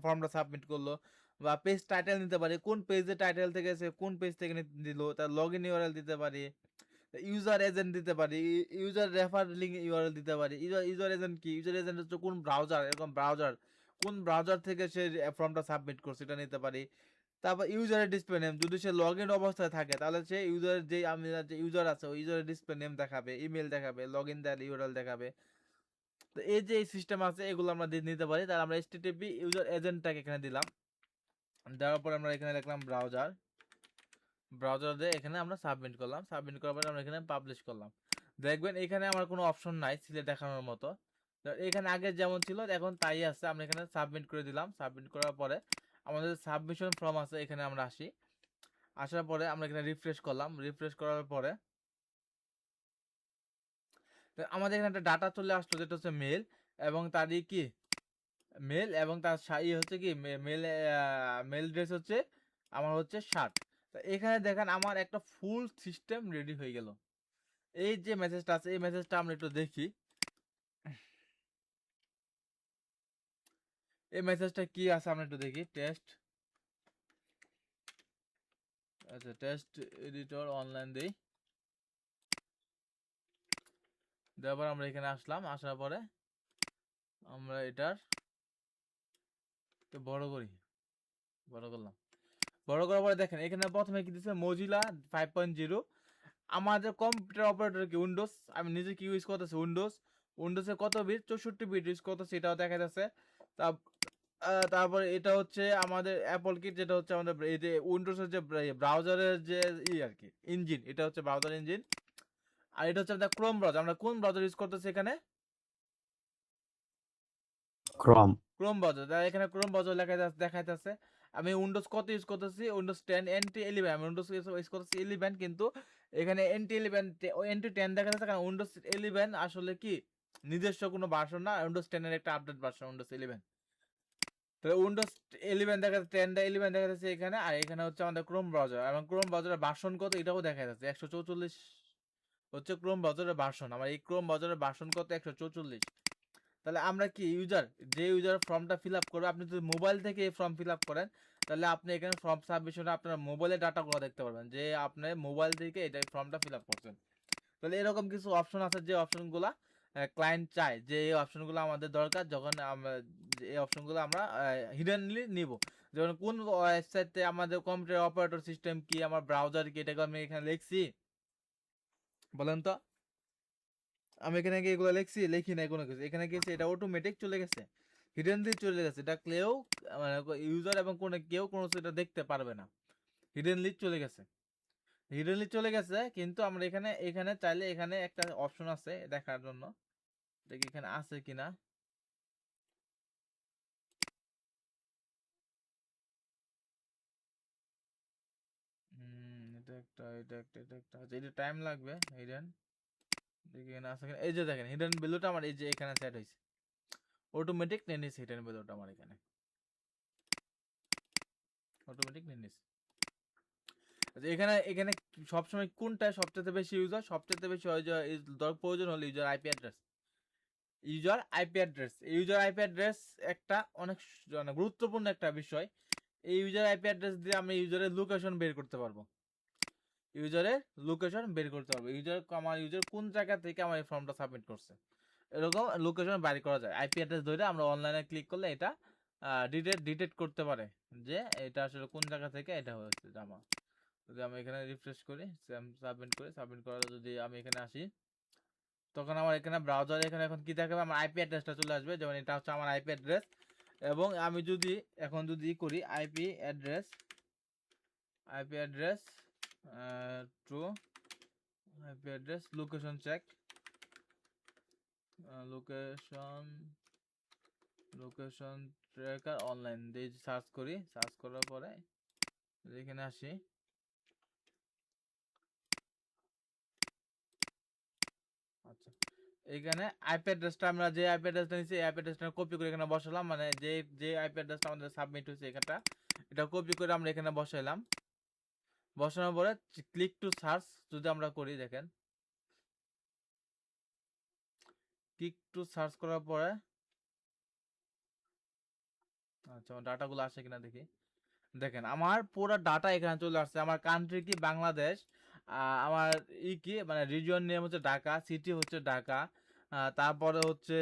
ফর্মটা সাবমিট করলো, বা পেজ টাইটেল নিতে পারি, কোন পেজের টাইটেল থেকে সে কোন পেজ থেকে দিল, তার লগ ইন ইউআরএল দিতে পারি, ইউজার এজেন্ট দিতে পারি, ইউজার রেফার লিঙ্ক ইউআরএল দিতে পারি। ইউজার এজেন্ট কি? ইউজার এজেন্ট হচ্ছে কোন ব্রাউজার, এরকম ব্রাউজার, কোন ব্রাউজার থেকে সে ফর্মটা সাবমিট করছে, এটা নিতে পারি। তারপর ইউজারের ডিসপ্লে নেম, যদি সে লগ ইন অবস্থায় থাকে তাহলে সে ইউজারের যে আমি যে ইউজার আছে ওই ইউজারের ডিসপ্লে নেম দেখাবে, ইমেল দেখাবে, লগ ইন দেওয়ার ইউআরএল দেখাবে। তো এই যে এই সিস্টেম আছে, এগুলো আমরা নিতে পারি। তাহলে আমরা এইচটিটিপি ইউজার এজেন্টটাকে এখানে দিলাম। দেওয়ার পরে আমরা এখানে লিখলাম ব্রাউজার দিয়ে এখানে আমরা সাবমিট করলাম। সাবমিট করার পরে আমরা এখানে পাবলিশ করলাম। দেখবেন এখানে আমার কোনো অপশন নাই সিলে দেখানোর মতো। এখানে আগে যেমন ছিল এখন তাই আছে। আমরা এখানে সাবমিট করে দিলাম। সাবমিট করার পরে আমাদের সাবমিশন ফর্ম আছে, এখানে আমরা আসি। আসার পরে আমরা এখানে রিফ্রেশ করলাম। রিফ্রেশ করার পরে আমাদের এখানে একটা ডাটা চলে আসলো, যেটা হচ্ছে মেল, এবং তারই কি মেল, এবং তার হচ্ছে কি মেল ড্রেস হচ্ছে আমার হচ্ছে 60। তো এখানে দেখেন আমার একটা ফুল সিস্টেম রেডি হয়ে গেল। এই যে মেসেজটা আছে, এই মেসেজটা আমরা একটু দেখি। এই মেসেজটা কি আছে আমরা একটু দেখি। টেস্ট, আচ্ছা, টেস্ট এডিটর অনলাইন দেই। দেওয়ার পর আমরা এখানে আসলাম। আসার পরে আমরা এটার বড় করি, বড় করলাম। বড় করার পরে দেখেন এখানে প্রথমে কি দিচ্ছে, মজিলা 5.0। আমাদের কম্পিউটার অপারেটর কি উইন্ডোজ, আমি নিজে কি ইউজ করতেছি উইন্ডোজে কত বিট, 64 বিট ইউজ করতেছি, এটাও দেখা যাচ্ছে। তারপরে এটা হচ্ছে আমাদের অ্যাপল কিট, যেটা হচ্ছে আমাদের এই যে উইন্ডোজের যে ব্রাউজারের যে আর কি ইঞ্জিন, এটা হচ্ছে ব্রাউজার ইঞ্জিন। আর এটা হচ্ছে আমাদের ক্রোম ব্রাউজার। আমরা কোন ব্রাউজার ইউজ করতেছি এখানে? Chrome browser. তাহলে এখানে ক্রোম ব্রাউজার দেখাইতেছে। আমি উইন্ডোজ কত ইউজ করতেছি? Windows 10 NT 11। আমি উইন্ডোজ ইউজ করতেছি 11, কিন্তু এখানে NT 11 NT 10 দেখা যাচ্ছে, কারণ উইন্ডোজ 11 আসলে কি নিজস্ব কোনো ভার্সন না, উইন্ডোজ 10 এর একটা আপডেট ভার্সন উইন্ডোজ 11। তো উইন্ডোজ 11 দেখা যাচ্ছে, 10 11 দেখা যাচ্ছে এখানে। আর এখানে হচ্ছে আমাদের ক্রোম ব্রাউজার, এবং ক্রোম ব্রাউজারের ভার্সন কত এটাও দেখা যাচ্ছে, 144 হচ্ছে ক্রোম ব্রাউজারের ভার্সন। আমার এই ক্রোম ব্রাউজারের ভার্সন কত? 144। তাহলে আমরা কি যে ইউজার ফর্মটা ফিল আপ করবে, আপনি যদি মোবাইল থেকে এই ফর্ম ফিল আপ করেন, তাহলে আপনি এখানে ফর্ম সাবমিশনে আপনার মোবাইলের ডাটাগুলো দেখতে পারবেন, যে আপনি মোবাইল থেকে এটা ফর্মটা ফিল আপ করছেন। তাহলে এরকম কিছু অপশন আছে, যে অপশনগুলো ক্লায়েন্ট চায়, যে এই অপশনগুলো আমাদের দরকার, যখন আমরা এই অপশনগুলো আমরা হিডেনলি নিব। যেমন কোন ওয়েবসাইটে আমাদের কম্পিউটার অপারেটর সিস্টেম কি, আমার ব্রাউজার কি, এটাকে আমি এখানে লিখছি, বলেন তো? আমি এখানে কি এগুলো লিখি নাই কোনো কিছু, এখানে গেছে এটা অটোমেটিক চলে গেছে, হিডেনলি চলে গেছে। এটা মানে ইউজার এবং কেউ কোনো এটা দেখতে পারবে না, হিডেনলি চলে গেছে। কিন্তু আমরা এখানে এখানে চাইলে এখানে একটা অপশন আছে দেখার জন্য, দেখি এখানে আছে কিনা। এটা একটা আছে, এটা টাইম লাগবে। হিডেন, দেখি এখানে আছে কিনা। এই যে দেখেন হিডেন ভ্যালুটা আমার এই যে এখানে সেট হয়েছে, অটোমেটিক নিয়ে নিচ্ছে হিডেন ভ্যালুটা আমার এখানে, অটোমেটিক নিয়ে নিচ্ছে। আচ্ছা, এখানে এখানে সবসময় কোনটা সবচেয়ে বেশি সবচেয়ে বেশি প্রয়োজন হলো ইউজার আইপি অ্যাড্রেস একটা অনেক মানে গুরুত্বপূর্ণ একটা বিষয়। এই ইউজার আইপি অ্যাড্রেস দিয়ে আমরা ইউজারের লোকেশন বের করতে পারবো। ইউজারের লোকেশন বের করতে পারবো, আমার ইউজার কোন জায়গা থেকে আমার এই ফর্মটা সাবমিট করছে, এরকম লোকেশন বাইর করা যায়। আইপি অ্যাড্রেস ধরে আমরা অনলাইনে ক্লিক করলে এটা ডিটেক্ট করতে পারে যে এটা আসলে কোন জায়গা থেকে এটা হয়েছে জামা। যদি আমি এখানে রিফ্রেশ করি, সাবমিট করার যদি আমি এখানে আসি, তখন আমার এখানে ব্রাউজারে এখানে এখন কি দেখাবে, আমার আইপি অ্যাড্রেসটা চলে আসবে, যেমন এটা হচ্ছে আমার আইপি অ্যাড্রেস। এবং আমি যদি এখন যদি করি IP address true, IP address location check, location tracker online দিয়ে সার্চ করি, সার্চ করার পরে এখানে আসি, আচ্ছা এখানে আইপি অ্যাড্রেসটা আমরা যে আইপি অ্যাড্রেসটা নিয়েছি এই আইপি অ্যাড্রেসটা কপি করে এখানে বসালাম, মানে যে আইপি অ্যাড্রেসটা আমাদের সাবমিট হয়েছে এটা কপি করে আমরা এখানে বসাইলাম। বসানোর পরে ক্লিক টু সার্চ যদি আমরা করি, দেখেন ক্লিক টু সার্চ করার পরে আচ্ছা আমার ডাটাগুলো আসে কিনা দেখি। দেখেন আমার পুরো ডাটা এখানে চলে আসছে, আমার কান্ট্রি কি বাংলাদেশ, আমার কি মানে রিজিয়ন নেম হচ্ছে ঢাকা, সিটি হচ্ছে ঢাকা, তারপরে হচ্ছে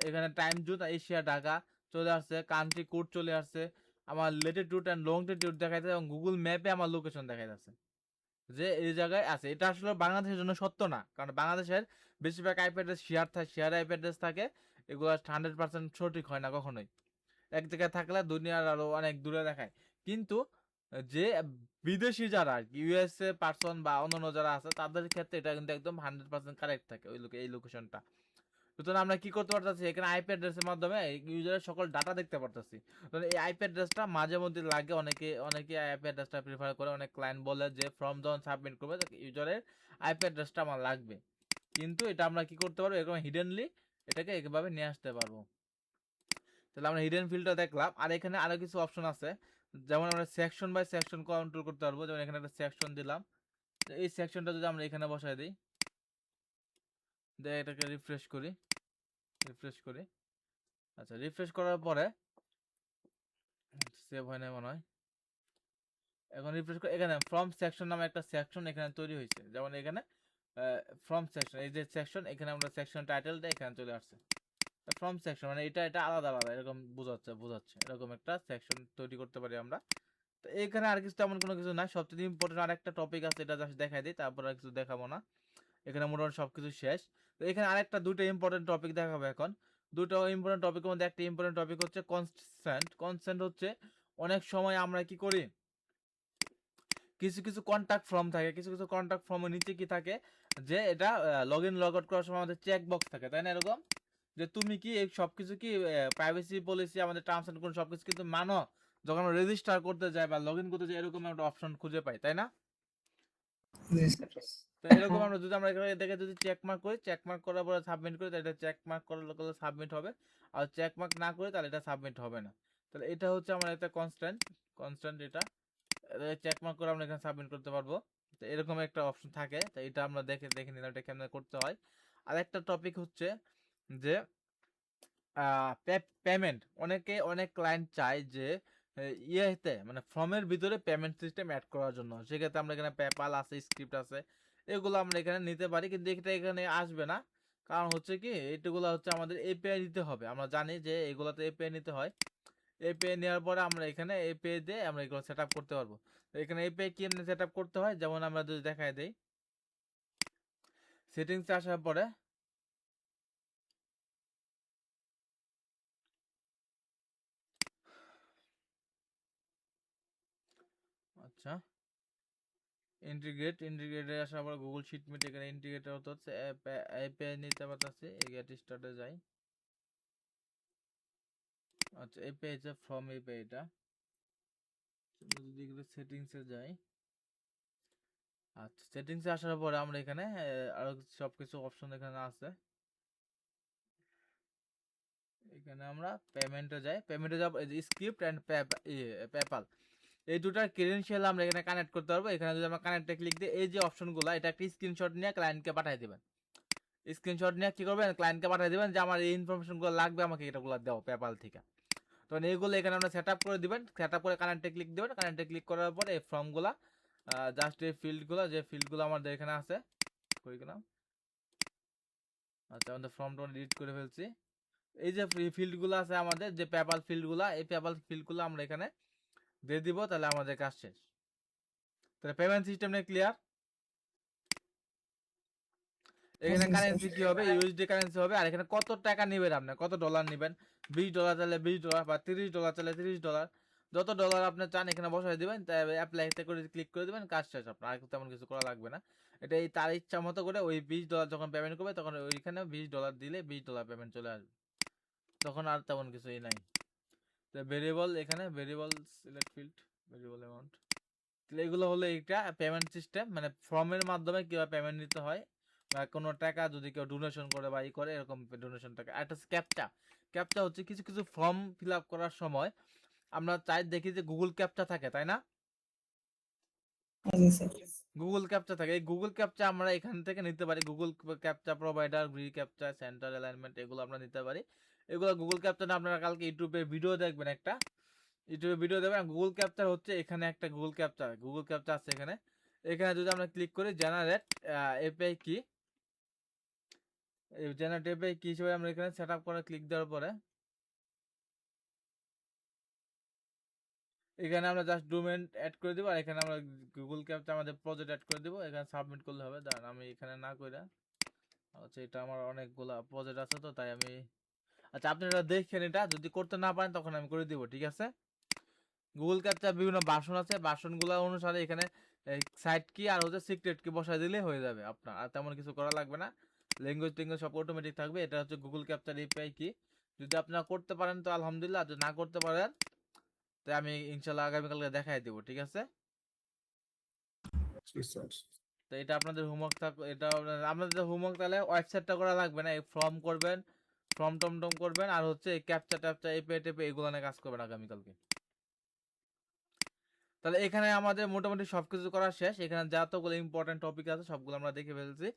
এখানে টাইম জোন এশিয়া ঢাকা চলে আসছে, কান্ট্রি কোড চলে আসছে, আমার লেটিটিউড অ্যান্ড লংটিটিউড দেখাইছে এবং গুগল ম্যাপে আমার লোকেশন দেখাইতেছে যে এই জায়গায় আছে। এটা আসলে বাংলাদেশের জন্য সত্য না, কারণ বাংলাদেশের বেশিরভাগ IP address share IP address থাকে, এগুলো 100% সঠিক হয় না কখনোই, এক জায়গায় থাকলে দুনিয়ার আরো অনেক দূরে দেখায়। কিন্তু যে বিদেশি যারা ইউএসএ পার্সন বা অন্যান্য যারা আছে তাদের ক্ষেত্রে এটা কিন্তু একদম 100% কারেক্ট থাকে এই লোকেশনটা। সুতরাং আমরা কি করতে পারতেছি, এখানে আইপি অ্যাড্রেসের মাধ্যমে ইউজারের সকল ডাটা দেখতে পারতেছি। তো এই আইপি অ্যাড্রেসটা মাঝে মধ্যে লাগে, অনেকে আইপি অ্যাড্রেসটা প্রিফার করে, অনেক ক্লায়েন্ট বলে যে ফর্ম যখন সাবমিট করবে ইউজারের আইপি অ্যাড্রেসটা আমার লাগবে, কিন্তু এটা আমরা কি করতে পারবো, এরকম হিডেনলি এটাকে এভাবে নিয়ে আসতে পারবো। তাহলে আমরা হিডেন ফিল্ডটা দেখলাম। আর এখানে আরো কিছু অপশন আছে, যেমন আমরা সেকশন বাই সেকশন কন্ট্রোল করতে পারবো। যেমন এখানে একটা সেকশন দিলাম, এই সেকশনটা যদি আমরা এখানে বসাই দিই, এটাকে রিফ্রেশ করি, আচ্ছা রিফ্রেশ করার পরে সেভ হয় না মনে হয়, এখন রিফ্রেশ করে এখানে ফ্রম সেকশন নামে একটা সেকশন এখানে তৈরি হয়েছে। যেমন এখানে ফ্রম সেকশন, এই যে সেকশন, এখানে আমরা সেকশন টাইটেলটা এখানে চলে আসছে ফ্রম সেকশন, মানে এটা আলাদা এরকম বোঝাচ্ছে এরকম একটা সেকশন তৈরি করতে পারি আমরা। তো এখানে আর কিছু তেমন কোনো কিছু না, সবচেয়ে ইম্পর্টেন্ট আর একটা টপিক আছে, এটা জাস্ট দেখাই দিই, তারপর আর কিছু দেখাবো না, এখানে মোটামুটি সবকিছু শেষ। তো এখানে আরেকটা দুটো ইম্পর্টেন্ট টপিক দেখাবো এখন। দুটো ইম্পর্টেন্ট টপিকের মধ্যে একটা ইম্পর্টেন্ট টপিক হচ্ছে কনসেন্ট হচ্ছে অনেক সময় আমরা কি করি, কিছু কন্টাক্ট ফর্ম থাকে, কিছু কন্টাক্ট ফর্মের নিচে কি থাকে, যে এটা লগ ইন লগ আউট করার সময় আমাদের চেক বক্স থাকে, তাই না, এরকম যে তুমি কি এই সবকিছু কি প্রাইভেসি পলিসি আমাদের টার্মস এন্ড কন্ডিশন সবকিছু কিন্তু মানো যখন আমরা রেজিস্টার করতে যাই বা লগ ইন করতে যাই, এরকম একটা অপশন খুঁজে পাই, তাই না? তো এরকম আমরা এখানে দেখে যদি চেক মার্ক করি, চেক মার্ক করার পরে সাবমিট করি, তাহলে এটা চেক মার্ক করার করলে সাবমিট হবে, আর চেক মার্ক না করে তাহলে এটা সাবমিট হবে না। তাহলে এটা হচ্ছে আমার একটা কনস্ট্যান্ট এটা চেক মার্ক করে আমরা এখানে সাবমিট করতে পারবো। তো এরকম একটা অপশন থাকে, তো এটা আমরা দেখে নিলাম এটা কেমন করতে হয়। আর একটা টপিক হচ্ছে যে পেমেন্ট, অনেক ক্লায়েন্ট চায় যে ইয়েতে মানে ফর্মের ভিতরে পেমেন্ট সিস্টেম অ্যাড করার জন্য, সেক্ষেত্রে আমরা এখানে পেপাল আছে, স্ক্রিপ্ট আছে, এগুলো আমরা এখানে নিতে পারি, কিন্তু এটা এখানে আসবে না। কারণ হচ্ছে কি এগুলো হচ্ছে আমাদের এপিআই দিতে হবে, আমরা জানি যে এগুলোতে এপিআই নিতে হয়। এপিআই নেওয়ার পরে আমরা এখানে এপিআই দিয়ে আমরা এগুলো সেট আপ করতে পারবো। তো এখানে এপিআই কি এমনি সেট আপ করতে হয়, যেমন আমরা যদি দেখাই দেই, সেটিংসে আসার পরে আচ্ছা ইন্টিগ্রেটে আসার পর গুগল শিটমিট এখানে ইন্টিগ্রেটর হচ্ছে এপিআই নিতে পারতেছি, এই গেট স্টার্টে যাই। আচ্ছা এপিআই হচ্ছে ফ্রম এপিআই, এটা যদি এগুলো সেটিংসে যাই, আচ্ছা সেটিংসে আসার পরে আমরা এখানে আরো সবকিছু অপশন এখানে আছে, এখানে আমরা পেমেন্টে যাই, পেমেন্টে যাব স্ক্রিপ্ট এন্ড পেপাল, এই দুটার ক্রেডেনশিয়াল আমরা এখানে কানেক্ট করতে পারবো। এখানে যদি আমরা কানেক্টে ক্লিক দিই, এই যে অপশনগুলো এটা একটা স্ক্রিনশট নিয়ে ক্লায়েন্টকে পাঠিয়ে দিবেন, স্ক্রিনশট নিয়ে কি করবেন ক্লায়েন্টকে পাঠিয়ে দিবেন যে আমার এই ইনফরমেশনগুলো লাগবে, আমাকে এটাগুলো দাও পেপাল থেকে। তো এইগুলো এখানে আমরা সেট আপ করে দিবেন, সেট আপ করে কানেক্টে ক্লিক দিবেন, কানেক্টে ক্লিক করার পরে এই ফর্মগুলো জাস্ট এই ফিল্ডগুলো, যে ফিল্ডগুলো আমাদের এখানে আছে, কই গেলাম? আচ্ছা, আমাদের ফর্মটা ডিলিট করে ফেলছি। এই যে ফিল্ডগুলো আছে আমাদের, যে পেপাল ফিল্ডগুলো, এই পেপাল ফিল্ডগুলো আমরা এখানে দিয়ে দিব, তাহলে আমাদের কাজ শেষ। তাহলে পেমেন্ট সিস্টেম নিয়ে ক্লিয়ার। এখানে কারেন্সি কি হবে? ইউএসডি কারেন্সি হবে। আর এখানে কত টাকা নেবেন আপনি, কত ডলার নেবেন? $20 চাইলে $20, বা $30 চাইলে $30, যত ডলার আপনি চান এখানে বসাই দিবেন, অ্যাপ্লাইতে করে ক্লিক করে দিবেন, কাজ শেষ আপনার। আর তেমন কিছু করা লাগবে না। এটা এই তার ইচ্ছা মতো করে ওই $20 যখন পেমেন্ট করবে, তখন ওইখানে $20 দিলে $20 পেমেন্ট চলে আসবে, তখন আর তেমন কিছুই নাই। তো ভেরিয়েবল, এখানে variable select field, variable amount, এগুলো হলো এইটা পেমেন্ট সিস্টেম, মানে ফর্মের মাধ্যমে কিভাবে পেমেন্ট নিতে হয়, বা কোনো টাকা যদি কেউ ডোনেশন করে বা ই করে, এরকম ডোনেশন টাকা। আর একটা ক্যাপচা, ক্যাপচা হচ্ছে কিছু কিছু ফর্ম ফিল আপ করার সময় আমরা চাই দেখি যে গুগল ক্যাপচা থাকে, তাই না? গুগল ক্যাপচা থাকে, এই গুগল ক্যাপচা আমরা এখান থেকে নিতে পারি। Google captcha provider, Gree captcha, centre alignment, এগুলো আমরা নিতে পারি। এগুলো গুগল ক্যাপচা আপনারা কালকে ইউটিউবে ভিডিও দেখবেন, একটা ইউটিউবে ভিডিও দেবেন। গুগল ক্যাপচার হচ্ছে এখানে একটা গুগল ক্যাপচা আছে এখানে। এখানে যদি আমরা ক্লিক করি জেনারেট এপিআই কি, এই জেনারেট এপিআই কি হিসেবে আমরা এখানে সেট আপ করে ক্লিক দেওয়ার পরে এখানে আমরা জাস্ট ডোমেন অ্যাড করে দিব, আর এখানে আমরা গুগল ক্যাপচা আমাদের প্রজেক্ট অ্যাড করে দিব। এখানে সাবমিট করলে হবে। দাঁড়ান, আমি এখানে না কইরা, আচ্ছা এটা আমার অনেকগুলা প্রজেক্ট আছে তো তাই আমি, আচ্ছা আপনারা দেখেন, এটা যদি করতে না পারেন তখন আমি করে দিব, ঠিক আছে? গুগল ক্যাপচার বিভিন্ন ভার্সন আছে, ভার্সনগুলো অনুসারে এখানে সাইট কি আর হচ্ছে সিক্রেট কি বসাই দিলে হয়ে যাবে আপনার, আর তেমন কিছু করা লাগবে না। ল্যাঙ্গুয়েজ টেঙ্গুয়েজ সব অটোমেটিক থাকবে। এটা হচ্ছে গুগল ক্যাপচার এপিআই কি। যদি আপনারা করতে পারেন তো আলহামদুলিল্লাহ, যদি না করতে পারেন তো আমি ইনশাল্লাহ আগামীকালকে দেখাই দেবো, ঠিক আছে?
Yes, sir.
তো এটা আপনাদের হোমওয়ার্ক থাক, এটা আপনাদের হোমওয়ার্ক, তাহলে ওয়েবসাইটটা করা লাগবে না, এই ফর্ম করবেন, ফর্ম টম টম করবেন, আর হচ্ছে এই ক্যাপচা ট্যাপচা এপিআই টেপিআই এগুলো নিয়ে কাজ করবেন আগামীকালকে। তাহলে এখানে আমাদের মোটামুটি সবকিছু করা শেষ। এখানে যতগুলো ইম্পর্টেন্ট টপিক আছে সবগুলো আমরা দেখে ফেলছি।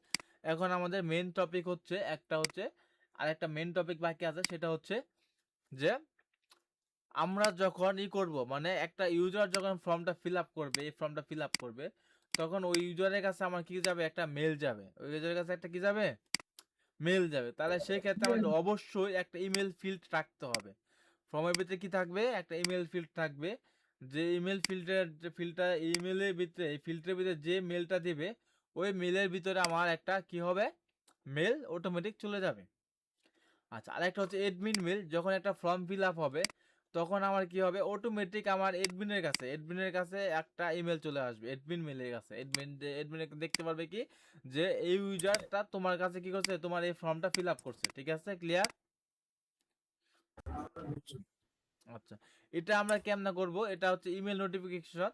এখন আমাদের মেন টপিক হচ্ছে একটা, হচ্ছে আর একটা মেন টপিক বাকি আছে, সেটা হচ্ছে যে আমরা যখন করব, মানে একটা ইউজার যখন ফর্মটা ফিল আপ করবে, এই ফর্মটা ফিল আপ করবে, তখন ওই ইউজারের কাছে আমার কি যাবে? একটা মেল যাবে। ওই ইউজারের কাছে একটা কি যাবে? মেল যাবে। তাহলে সেই ক্ষেত্রে আমাদের অবশ্যই একটা ইমেল ফিল্ড রাখতে হবে। ফর্মের ভিতরে কি থাকবে? একটা ইমেল ফিল্ড থাকবে। যে ইমেল ফিল্টার, যে ফিল্টার ইমেলের ভিতরে, এই ফিল্টারের ভিতরে যে মেলটা দিবে, ওই মেলের ভিতরে আমার একটা কি হবে? মেল অটোমেটিক চলে যাবে। আচ্ছা, আরেকটা হচ্ছে এডমিন মেল। যখন একটা ফর্ম ফিল আপ হবে, তখন আমার কি হবে? অটোমেটিক আমার এডমিনের কাছে একটা ইমেল চলে আসবে, এডমিন মেলের কাছে। এডমিন দেখতে পারবে কি, যে এই ইউজারটা তোমার কাছে কি করছে? তোমার এই ফর্মটা ফিল আপ করছে, ঠিক আছে? ক্লিয়ার? আচ্ছা, এটা আমরা কেমনে করব? এটা হচ্ছে ইমেল নোটিফিকেশন।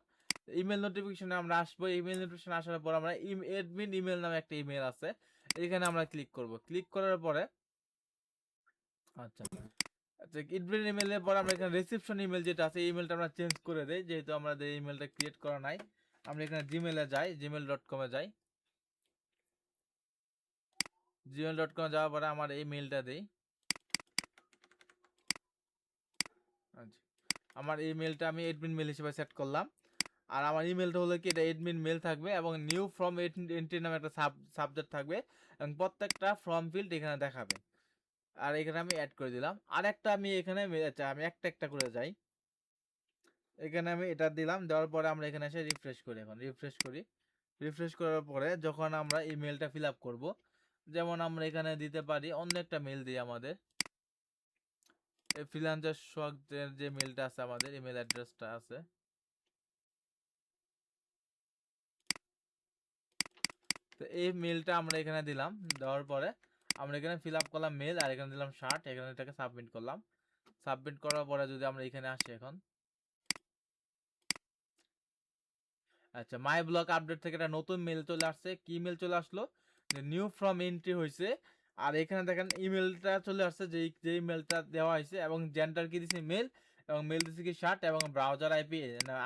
ইমেল নোটিফিকেশনে আমরা আসবো। ইমেল নোটিফিকেশন আসার পর আমরা এডমিন ইমেল নামে একটা ইমেল আছে, এখানে আমরা ক্লিক করব। ক্লিক করার পরে আচ্ছা, আচ্ছা এডমিন ইমেলের পর আমরা এখানে রিসেপশন ইমেল যেটা আছে, এই ইমেলটা আমরা চেঞ্জ করে দেই, যেহেতু আমাদের ইমেলটা ক্রিয়েট করা নাই। আমরা এখানে জিমেলে যাই, gmail.com-এ যাই। gmail.com যাওয়ার পরে আমার এই মেলটা দেই। আচ্ছা, আমার ইমেলটা আমি এডমিন মেল হিসেবে সেট করলাম। আর আমার ইমেলটা হলো কি, এটা এডমিন মেল থাকবে, এবং নিউ ফর্ম এন্ট্রি নামে একটা সাবজেক্ট থাকবে, এবং প্রত্যেকটা ফর্ম ফিল্ড এখানে দেখাবে। আর এখানে আমি অ্যাড করে দিলাম। আর একটা আমি এখানে, আচ্ছা আমি একটা একটা করে যাই। এখানে আমি এটা দিলাম, দেওয়ার পরে আমরা এখানে এসে রিফ্রেশ করি। এখন রিফ্রেশ করি। রিফ্রেশ করার পরে যখন আমরা ইমেলটা ফিল আপ করবো, যেমন আমরা এখানে দিতে পারি অন্য একটা মেল দিই আমাদের, এই ফ্রিল্যান্সার সোহাগের যে মেলটা আছে, আমাদের ইমেল অ্যাড্রেসটা আছে, তো এই মেলটা আমরা এখানে দিলাম। দেওয়ার পরে আমরা এখানে ফিল আপ করলাম মেল, আর এখানে দিলাম শার্ট, এখানে এটাকে সাবমিট করলাম। সাবমিট করার পরে যদি আমরা এখানে আসি এখন, আচ্ছা মাই ব্লগ আপডেট থেকে একটা নতুন মেল চলে আসছে। কি মেল চলে আসলো? যে নিউ ফর্ম এন্ট্রি হয়েছে। আর এখানে দেখেন ইমেলটা চলে আসছে, যে ইমেলটা দেওয়া হয়েছে, এবং জেন্ডার কি দিছে? মেল, এবং মেল দিছে কি? শার্ট, এবং ব্রাউজার আইপি,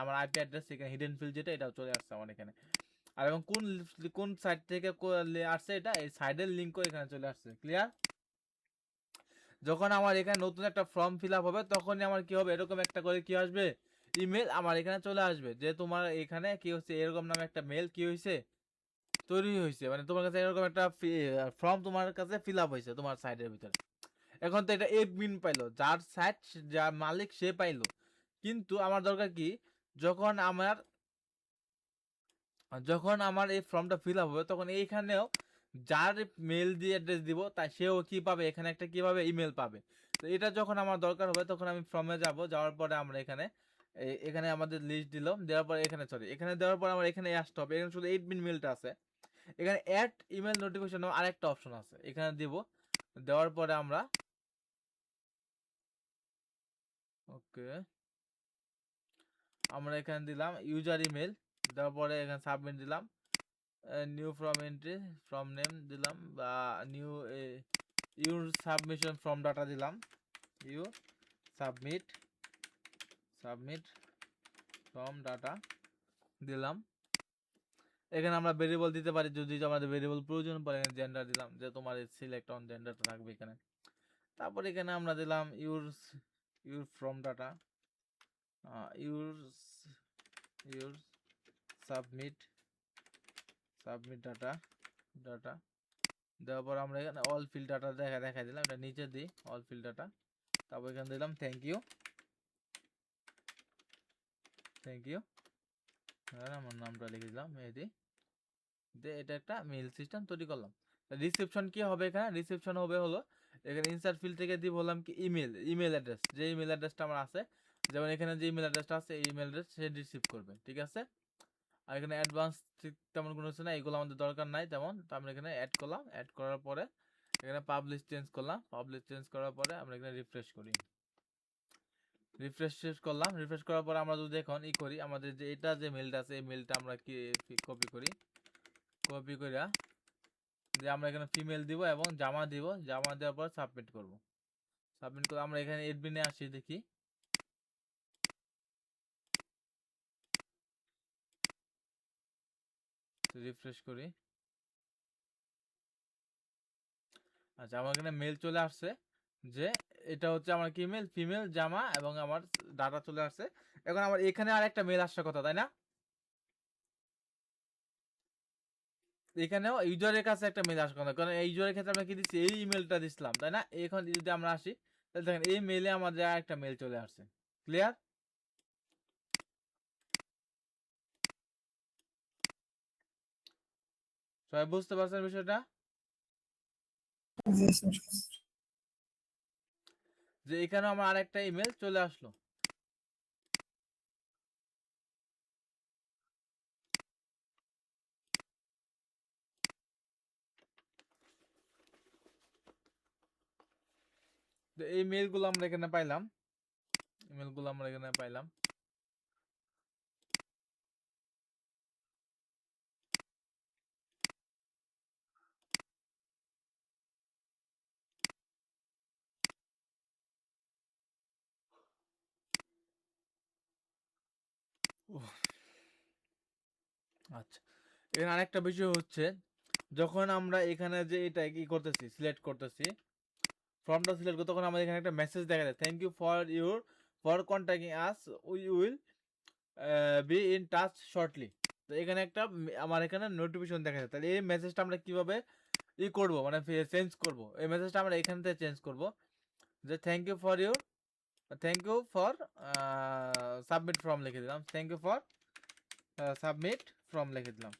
আমার আইপি অ্যাড্রেস এখানে হিডেন ফিল্ড যেটা, এটাও চলে আসছে আমার এখানে। আর এবং কোন কোন সাইট থেকে আসছে, এটা এই সাইডের লিঙ্কও এখানে চলে আসছে। ক্লিয়ার? যখন আমার এখানে নতুন একটা ফর্ম ফিল আপ হবে, তখনই আমার কি হবে? এরকম একটা করে কি আসবে? ইমেল আমার এখানে চলে আসবে যে তোমার এখানে কি হচ্ছে, এরকম নামে একটা মেল কি হয়েছে, তৈরি হয়েছে, মানে তোমার কাছে এরকম একটা ফর্ম তোমার কাছে ফিল আপ হয়েছে তোমার সাইটের ভিতরে। এখন তো এটা এডমিন পাইলো, যার সাইট, যার মালিক সে পাইলো, কিন্তু আমার দরকার কি, যখন আমার যখন আমার এই ফর্মটা ফিল আপ হবে তখন এইখানেও যার মেল দিয়ে অ্যাড্রেস দিব তাই সেও কি পাবে, এখানে একটা কি পাবে, ইমেল পাবে। তো এটা যখন আমার দরকার হবে তখন আমি ফর্মে যাব, যাওয়ার পরে আমরা এখানে এখানে আমাদের লিস্ট দিলাম, দেওয়ার পরে এখানে এখানে দেওয়ার পর আমার এখানে আসতে হবে, এখানে শুধু এডমিন মেলটা আছে, এখানে অ্যাড ইমেল নোটিফিকেশন আরেকটা অপশন আছে, এখানে দিব। দেওয়ার পরে আমরা ওকে আমরা এখানে দিলাম ইউজার ইমেল, দেওয়ার পরে এখানে সাবমিট দিলাম, new from entry from name দিলাম, বা new your submission from data দিলাম, ইউ সাবমিট ফ্রম ডাটা দিলাম। এখানে আমরা ভেরিয়েবল দিতে পারি যদি আমাদের ভেরিয়েবল প্রয়োজন পড়ে, এখানে জেন্ডার দিলাম যে তোমার সিলেক্ট অন জেন্ডারটা থাকবে এখানে। তারপর এখানে আমরা দিলাম your from data, your your submit data দেওয়ার পর আমরা এখানে অল ফিল ডাটা দেখা দিলাম, এটা নিচে দিই অল ফিল ডাটা। তারপর এখানে দিলাম থ্যাংক ইউ, আমার নামটা লিখে দিলাম মেহেদি, দিয়ে এটা একটা মেইল সিস্টেম তৈরি করলাম। রিসেপশন কি হবে, এখানে রিসেপশন হবে হলো এখানে ইনসার্ট ফিল্ড থেকে দিব বললাম কি ইমেল অ্যাড্রেস, যে ইমেল অ্যাড্রেসটা আমার আছে, যেমন এখানে যে ইমেল অ্যাড্রেসটা আছে এই ইমেল অ্যাড্রেস সে রিসিভ করবে, ঠিক আছে। আর এখানে অ্যাডভান্স তেমন কোনো কিছু না, এগুলো আমাদের দরকার নাই তেমন। তো আমরা এখানে অ্যাড করলাম, অ্যাড করার পরে এখানে পাবলিশ চেঞ্জ করলাম, পাবলিশ চেঞ্জ করার পরে আমরা এখানে রিফ্রেশ করি, রিফ্রেশ করলাম। রিফ্রেশ করার পরে আমরা যদি এখন করি, আমাদের যে এটা যে মেলটা আছে এই মেলটা আমরা কি কপি করি, কপি করিয়া যে আমরা এখানে ফিমেল দিব এবং জামা দিব, জামা দেওয়ার পর সাবমিট করব। সাবমিট করে আমরা এখানে এডমিনে আসি, দেখি রিফ্রেশ করি। আচ্ছা আমার এখানে মেল চলে আসছে যে এটা হচ্ছে আমার কি মেল, ফিমেল জামা এবং আমার ডাটা চলে আসছে। এখন আমার এখানে আর একটা মেল আসার কথা, তাই না? এখানেও ইউজারের কাছে একটা মেল আসার কথা, কারণ এই ইউজারের ক্ষেত্রে আমরা কি দিচ্ছি, এই ইমেলটা দিছিলাম, তাই না? এখন যদি আমরা আসি তাহলে দেখেন এই মেলে আমাদের আর একটা মেল চলে আসছে। ক্লিয়ার? সবাই বুঝতে পারছেন বিষয়টা, যে এখানে আমার আরেকটা ইমেল চলে আসলো। তো এই মেলগুলো আমরা এখানে পাইলাম, ইমেলগুলো আমরা এখানে পাইলাম। আচ্ছা এখানে আরেকটা বিষয় হচ্ছে, যখন আমরা এখানে যে এটা কি করতেছি, সিলেক্ট করতেছি, ফর্মটা সিলেক্ট করতে, তখন আমাদের এখানে একটা মেসেজ দেখা যায়, thank you for contacting us, we will be in touch shortly. তো এখানে একটা আমার এখানে নোটিফিকেশন দেখা যায়, তাহলে এই মেসেজটা আমরা কিভাবে করব, মানে চেঞ্জ করব, এই মেসেজটা আমরা এখান থেকে চেঞ্জ করব, যে thank you for submit form লিখে দিলাম, thank you for submit form লিখে দিলাম।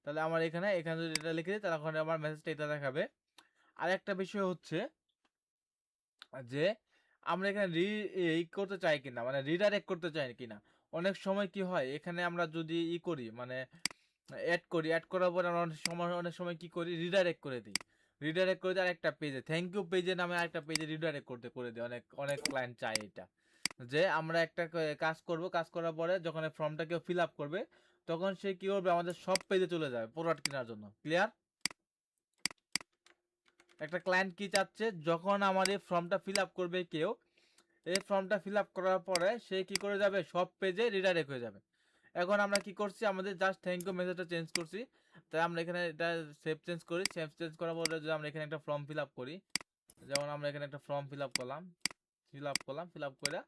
তাহলে আমার এখানে যদি এটা লিখে দিই তাহলে আমার মেসেজটা এটা দেখাবে। আর একটা বিষয় হচ্ছে যে আমরা এখানে করতে চাই কিনা, মানে রিডাইরেক্ট করতে চাই কিনা। অনেক সময় কি হয় এখানে আমরা যদি করি, মানে অ্যাড করার পর আমরা অনেক সময় কি করি, রিডাইরেক্ট করে দিই, আরেকটা পেজে, থ্যাংক ইউ পেজে নামে আরেকটা পেজে রিডাইরেক্ট করে দিই। অনেক অনেক ক্লায়েন্ট চায় এটা, যে আমরা একটা কাজ করব, কাজ করার পরে যখন ফর্মটা কেউ ফিল আপ করবে তখন সে কি করবে, আমাদের সব পেজে চলে যাবে প্রোডাক্ট কেনার জন্য। ক্লিয়ার? একটা ক্লায়েন্ট কি চাচ্ছে, যখন আমার এই ফর্মটা ফিল আপ করবে কেউ, এই ফর্মটা ফিল আপ করার পরে সে কি করে যাবে, সব পেজে রিডাইরেক্ট হয়ে যাবে। এখন আমরা কি করছি, আমাদের জাস্ট থ্যাংক ইউ মেসেজটা চেঞ্জ করছি, তাই আমরা এখানে এটা সেভ চেঞ্জ করি। সেভ চেঞ্জ করার পরে যদি আমরা এখানে একটা ফর্ম ফিল আপ করি, যেমন আমরা এখানে একটা ফর্ম ফিল আপ করলাম, ফিল আপ করে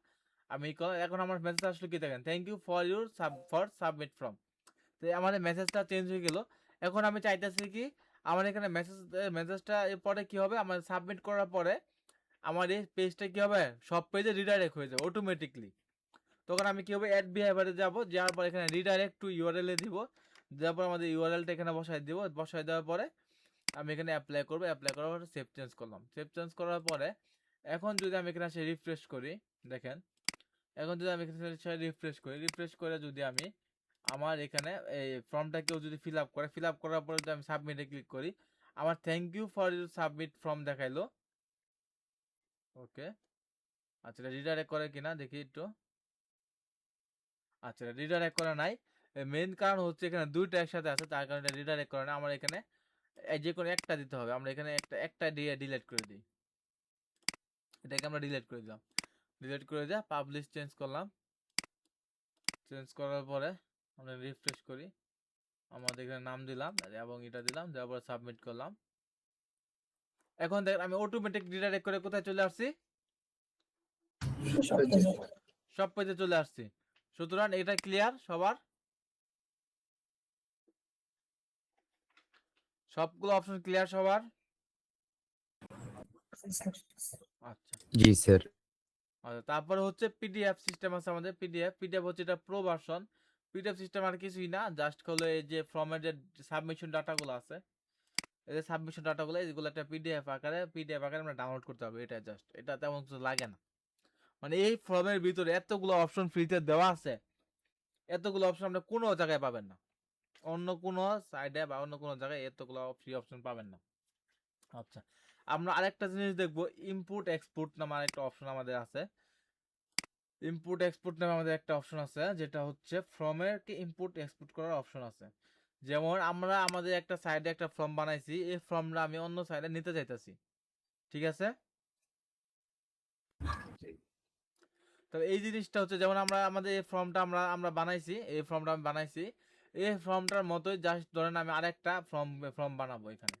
আমি এখন আমার মেসেজ আসলো কি দেখেন, thank you for your submit form. তো আমার মেসেজটা চেঞ্জ হয়ে গেল। এখন আমি চাইতেছি কি আমার এখানে মেসেজটা পরে কি হবে, আমার সাবমিট করার পরে আমার এই পেজটা কি হবে, সব পেজে রিডাইরেক্ট হয়ে যাবে অটোমেটিকলি। তখন আমি কি হবে, অ্যাড বিহেভিয়ারে যাব, যাওয়ার পর এখানে রিডাইরেক্ট টু ইউআরএল এ দিব, দেওয়ার পর আমাদের ইউআরএলটা এখানে বসাই দিব, বসাই দেওয়ার পরে আমি এখানে অ্যাপ্লাই করব, অ্যাপ্লাই করার পরে সেভ চেঞ্জ করলাম, সেভ চেঞ্জ করার পরে এখন যদি আমি এখানে এসে রিফ্রেশ করি, দেখেন এখন যদি আমি এখানে এসে রিফ্রেশ করি, রিফ্রেশ করে যদি আমি আমার এখানে এই ফর্মটা কেউ যদি ফিল আপ করে, ফিল আপ করার পরে যদি আমি সাবমিটে ক্লিক করি, আমার thank you for your submit form দেখাইলো। ওকে, আচ্ছা এটা রিডাইরেক্ট করে কিনা দেখি একটু। আচ্ছা এটা রিডাইরেক্ট করা নাই, মেইন কারণ হচ্ছে এখানে দুইটা একসাথে আছে, তার কারণে রিডাইরেক্ট করে না। আমার এখানে যে কোনো একটা দিতে হবে, আমরা এখানে একটা দিয়ে ডিলিট করে দিই, এটাকে আমরা ডিলিট করে দিলাম, ডিলিট করে দিয়ে পাবলিশ চেঞ্জ করলাম, চেঞ্জ করার পরে আমরা রিফ্রেশ করি, আমাদের এখানে নাম দিলাম এবং এটা দিলাম, দেওয়ার পরে সাবমিট করলাম। এখন দেখেন আমি অটোমেটিক রিডাইরেক্ট করে কোথায় চলে আসছি, সব পেজে চলে আসছি। সুতরাং এটা ক্লিয়ার সবার, সবগুলো অপশন ক্লিয়ার সবার? আচ্ছা
জি স্যার।
আচ্ছা, তারপরে হচ্ছে পিডিএফ সিস্টেম আছে আমাদের, পিডিএফ হচ্ছে এটা প্রো ভার্সন। পিডিএফ সিস্টেম আর কিছুই না, জাস্ট হলো এই যে ফর্মের যে সাবমিশন ডাটাগুলো আছে, এই যে সাবমিশন ডাটাগুলো এগুলো একটা পিডিএফ আকারে আমরা ডাউনলোড করতে হবে, এটা জাস্ট, এটা তেমন কিছু লাগে না। মানে এই ফর্মের ভিতরে এতগুলো অপশন ফ্রিতে দেওয়া আছে, এতগুলো অপশন আপনি কোনো জায়গায় পাবেন না, অন্য কোনো সাইডে বা অন্য কোনো জায়গায় এতগুলো ফ্রি অপশন পাবেন না। আচ্ছা, আমরা আরেকটা জিনিস দেখবো, ইনপুট এক্সপোর্ট নামে আরেকটা অপশন আমাদের আছে। ইনপুট এক্সপোর্ট নামে আমাদের একটা অপশন আছে, যেটা হচ্ছে ফর্মের কি ইনপুট এক্সপোর্ট করার অপশন আছে। যেমন আমরা আমাদের একটা সাইডে একটা ফর্ম বানাইছি, এই ফর্মটা আমি অন্য সাইডে নিতে চাইতেছি, ঠিক আছে? তবে এই জিনিসটা হচ্ছে, যেমন আমরা আমাদের এই ফর্মটা আমরা বানাইছি, এই ফর্মটা আমি বানাইছি, এই ফর্মটার মতোই জাস্ট ধরেন আমি আরেকটা ফর্ম বানাবো এখানে,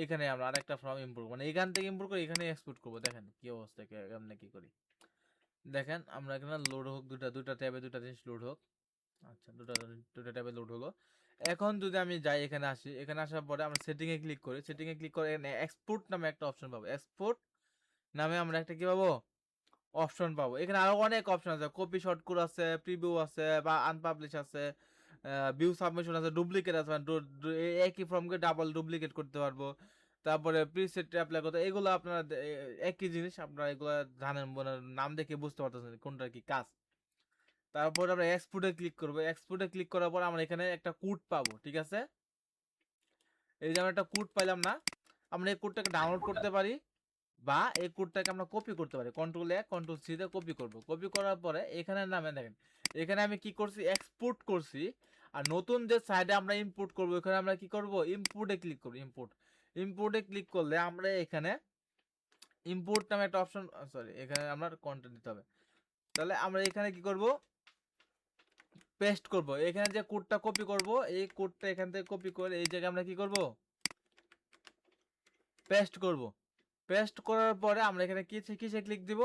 এখানে আমরা আরেকটা ফর্ম ইম্পোর্ট, মানে এখান থেকে ইম্পোর্ট করে এখানে এক্সপোর্ট করবো। দেখেন কি অবস্থা, কেমনে কি করি দেখেন, আমরা এখানে লোড হোক, দুটা ট্যাবে দুটা জিনিস লোড হোক। আচ্ছা, দুটা ট্যাবে লোড হলো। এখন যদি আমি যাই এখানে আসি, এখানে আসার পরে আমরা সেটিং এ ক্লিক করি, সেটিং এ ক্লিক করে এখানে এক্সপোর্ট নামে একটা অপশন পাবো, এক্সপোর্ট নামে আমরা একটা কি পাবো, অপশন পাবো। এখানে আরো অনেক অপশন আছে, কপি শর্টকাট আছে, প্রিভিউ আছে বা আনপাবলিশ আছে, ভিউ সাবমিশন আছে, ডুপ্লিকেট আছে, মানে একই ফর্মকে ডাবল ডুপ্লিকেট করতে পারবো। তারপরে প্রিসেট অ্যাপ্লাই করতে, এগুলো আপনারা একই জিনিস, আপনারা এগুলো জানেন, মানে নাম দেখে বুঝতে পারতেছেন কোনটা কি কাজ। তারপর আমরা এক্সপোর্টে ক্লিক করবো, এক্সপোর্টে ক্লিক করার পর আমরা এখানে একটা কোড পাবো, ঠিক আছে? এই যে আমরা একটা কোড পাইলাম না, আমরা এই কোডটাকে ডাউনলোড করতে পারি বা এই কোডটাকে আমরা কপি করতে পারি, কন্ট্রোল সি দিয়ে কপি করব। কপি করার পরে এখানে নামে দেখেন, এখানে আমি কি করছি, এক্সপোর্ট করছি। আর নতুন যে সাইডে আমরা ইম্পোর্ট করব, এখানে আমরা কি করব, ইম্পোর্টে ক্লিক করব। ইম্পোর্টে ক্লিক করলে আমরা এখানে ইম্পোর্ট নামে একটা অপশন, সরি এখানে আমরা কন্টেন্ট দিতে হবে। তাহলে আমরা এখানে কি করব, পেস্ট করব। এখানে যে কোডটা কপি করব, এই কোডটা এখান থেকে কপি করে এই জায়গায় আমরা কি করব, পেস্ট করব। পেস্ট করার পরে আমরা এখানে কিসে ক্লিক দিব,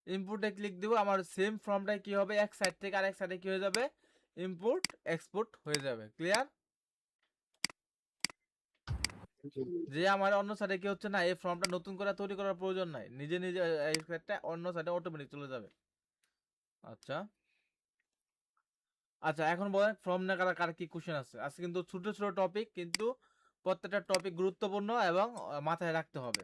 ইনপুটে ক্লিক দিব। আমার সেম ফর্মটা কি হবে, এক সাইড থেকে আরেক সাইডে কি হয়ে যাবে, ইনপুট এক্সপোর্ট হয়ে যাবে। ক্লিয়ার? যে আমার অন্য সাইডে কি হচ্ছে না, এই ফর্মটা নতুন করে তৈরি করার প্রয়োজন নাই, নিজে নিজে এই সাইডটা অন্য সাইডে অটোমেটিক চলে যাবে। আচ্ছা আচ্ছা, এখন বলেন ফর্ম না কার কি কোশ্চেন আছে? আজকে কিন্তু ছোট ছোট টপিক, কিন্তু প্রত্যেকটা টপিক গুরুত্বপূর্ণ এবং মাথায় রাখতে হবে।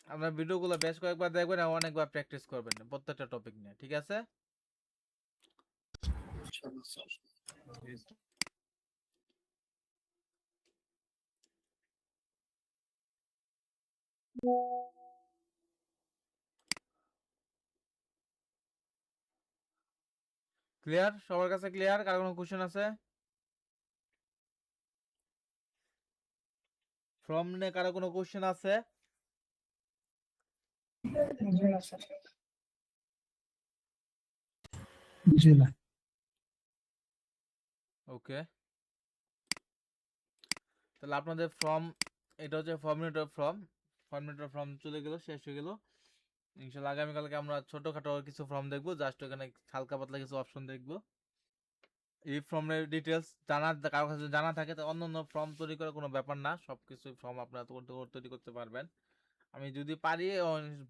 আপনার ভিডিওগুলো বেশ কয়েকবার দেখবেন এবং অনেকবার প্র্যাকটিস করবেন প্রত্যেকটা টপিক নিয়ে, ঠিক আছে? ক্লিয়ার সবার কাছে? ক্লিয়ার? কার কোনো কোশ্চেন আছে? ফর্ম নিয়ে কারো কোনো কোশ্চেন আছে?
জি না।
ওকে, তাহলে আপনাদের ফর্ম, এটা হচ্ছে ফর্মিনেটর ফর্ম ফরম্যাটের ফর্ম চলে গেল, শেষ হয়ে গেল। ইনশাল্লাহ আগামীকালকে আমরা ছোটখাটো কিছু ফর্ম দেখবো, জাস্ট ওখানে হালকা পাতলা কিছু অপশন দেখবো। এই ফর্মের ডিটেলস কারো কাছে জানা থাকে তো অন্য অন্য ফর্ম তৈরি করার কোনো ব্যাপার না, সবকিছু ফর্ম আপনারা তৈরি করতে পারবেন। আমি যদি পারি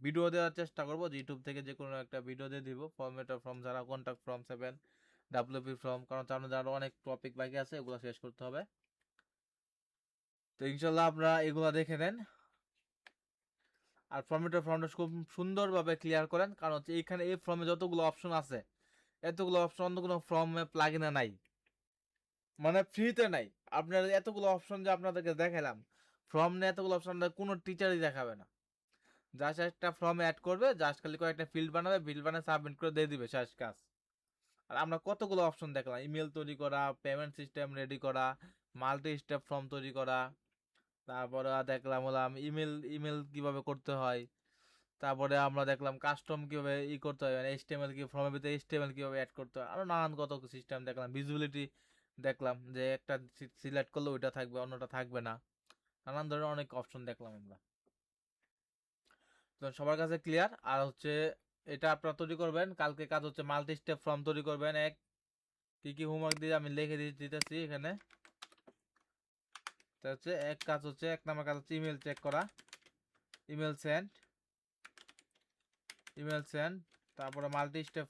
ভিডিও দেওয়ার চেষ্টা করবো, ইউটিউব থেকে যে কোনো একটা ভিডিও দিয়ে দিব ফর্মেটর ফর্ম ছাড়া, কন্ট্যাক্ট ফর্ম 7, ডাব্লিউপি ফর্ম, কারণ যারা অনেক টপিক বাকি আছে এগুলো শেষ করতে হবে। তো ইনশাল্লাহ আপনারা এগুলো দেখে নেন আর ফর্মেটর ফর্মটা খুব সুন্দরভাবে ক্লিয়ার করেন, কারণ হচ্ছে এইখানে এই ফর্মে যতগুলো অপশন আছে এতগুলো অপশন অন্য কোনো ফর্মে প্লাগইনে নাই, মানে ফ্রিতে নাই। আপনার এতগুলো অপশন যে আপনাদেরকে দেখালাম, ফর্ম নিয়ে এতগুলো অপশন কোনো টিচারই দেখাবে না। জাস্ট একটা ফর্ম অ্যাড করবে, জাস্ট খালি কয়েকটা ফিল্ড বানাবে, ফিল্ড বানিয়ে সাবমিট করে দিয়ে দিবে, শেষ কাজ। আর আমরা কতগুলো অপশন দেখলাম, ইমেল তৈরি করা, পেমেন্ট সিস্টেম রেডি করা, মাল্টি স্টেপ ফর্ম তৈরি করা, তারপরে দেখলাম হলাম ইমেল ইমেল কিভাবে করতে হয়, তারপরে আমরা দেখলাম কাস্টম কিভাবে করতে হয়, মানে এইচটিএমএল কি ফর্মের ভিতরে এইচটিএমএল কিভাবে অ্যাড করতে হয়, আরো নানান কত সিস্টেম দেখলাম। ভিজিবিলিটি দেখলাম যে একটা সিলেক্ট করলে ওইটা থাকবে, অন্যটা থাকবে না, নানান ধরনের অনেক অপশন দেখলাম আমরা। তো সবার কাছে ক্লিয়ার। আর হচ্ছে এটা আপনারা তৈরি করবেন, কালকে কাজ হচ্ছে মাল্টি স্টেপ ফর্ম তৈরি করবেন। কি কি হোমওয়ার্ক দিয়ে আমি লিখে দিতেছি এখানে। তো হচ্ছে এক নাম্বার কাজ হচ্ছে ইমেল চেক করা, ইমেল সেন্ড, তারপরে মাল্টি স্টেপ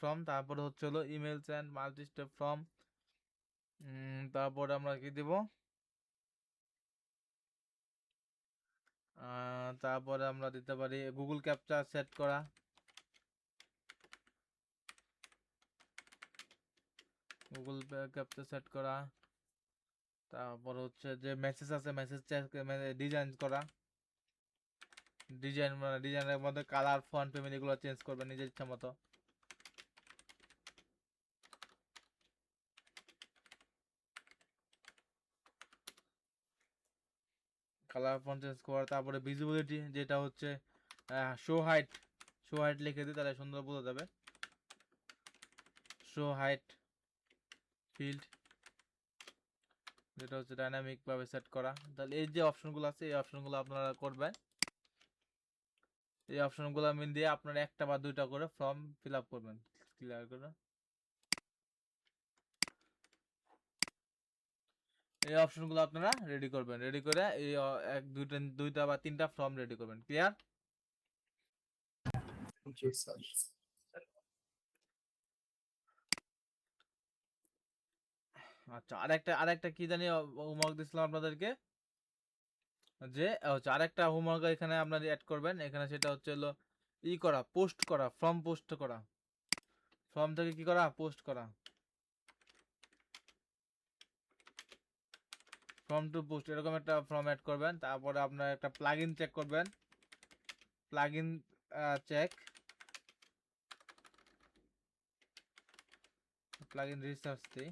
ফর্ম, তারপরে হচ্ছে হলো email send, multi step form. তারপরে আমরা কি দিব, তারপরে আমরা দিতে পারি গুগল ক্যাপচা সেট করা, তারপর হচ্ছে যে মেসেজ আছে মেসেজ ডিজাইন করা, ডিজাইনের মধ্যে কালার ফন্ট পেমেন্ট এগুলো চেঞ্জ করবে নিজের ইচ্ছা মতো। কালার ফন্ট চেঞ্জ করা, তারপরে ভিজিবিলিটি যেটা হচ্ছে শো হাইট লিখে দিই তাহলে সুন্দর বোঝা যাবে। শো হাইট ফিল্ড যেটা হচ্ছে ডাইনামিক ভাবে সেট করা। তাহলে এই যে অপশনগুলো আছে এই অপশনগুলো আপনারা করবেন, এই অপশনগুলো মিল দিয়ে আপনারা একটা বা দুইটা করে ফর্ম ফিল আপ করবেন ক্লিয়ার করে। এই অপশনগুলো আপনারা রেডি করবেন, রেডি করে এই দুইটা বা তিনটা ফর্ম রেডি করবেন। ক্লিয়ার?
জি স্যার।
আচ্ছা, আরেকটা কি জানি হোমওয়ার্ক দিছিলাম আপনাদেরকে, যে হচ্ছে আরেকটা হোমওয়ার্ক এখানে আপনারা অ্যাড করবেন এখানে, সেটা হচ্ছে হলো পোস্ট করা, ফর্ম পোস্ট করা, ফর্ম থেকে কি করা, পোস্ট করা, ফর্ম টু পোস্ট, এরকম একটা ফর্ম অ্যাড করবেন। তারপরে আপনার একটা প্লাগইন চেক করবেন, প্লাগইন চেক, প্লাগইন রিসার্চ দিই,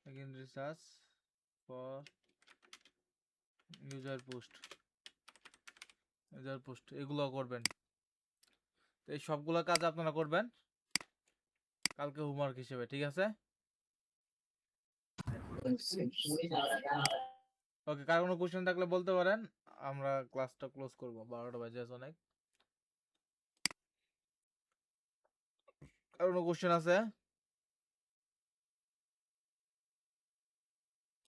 plugin research for user post এগুলো করবেন। এই সবগুলো কাজ আপনারা করবেন কালকে হোমওয়ার্ক হিসেবে, ঠিক আছে? ওকে, কার কোনো কোশ্চেন থাকলে বলতে পারেন, আমরা ক্লাসটা ক্লোজ করবো, 12টা বাজে আছে অনেক। কার কোনো কোশ্চেন আছে?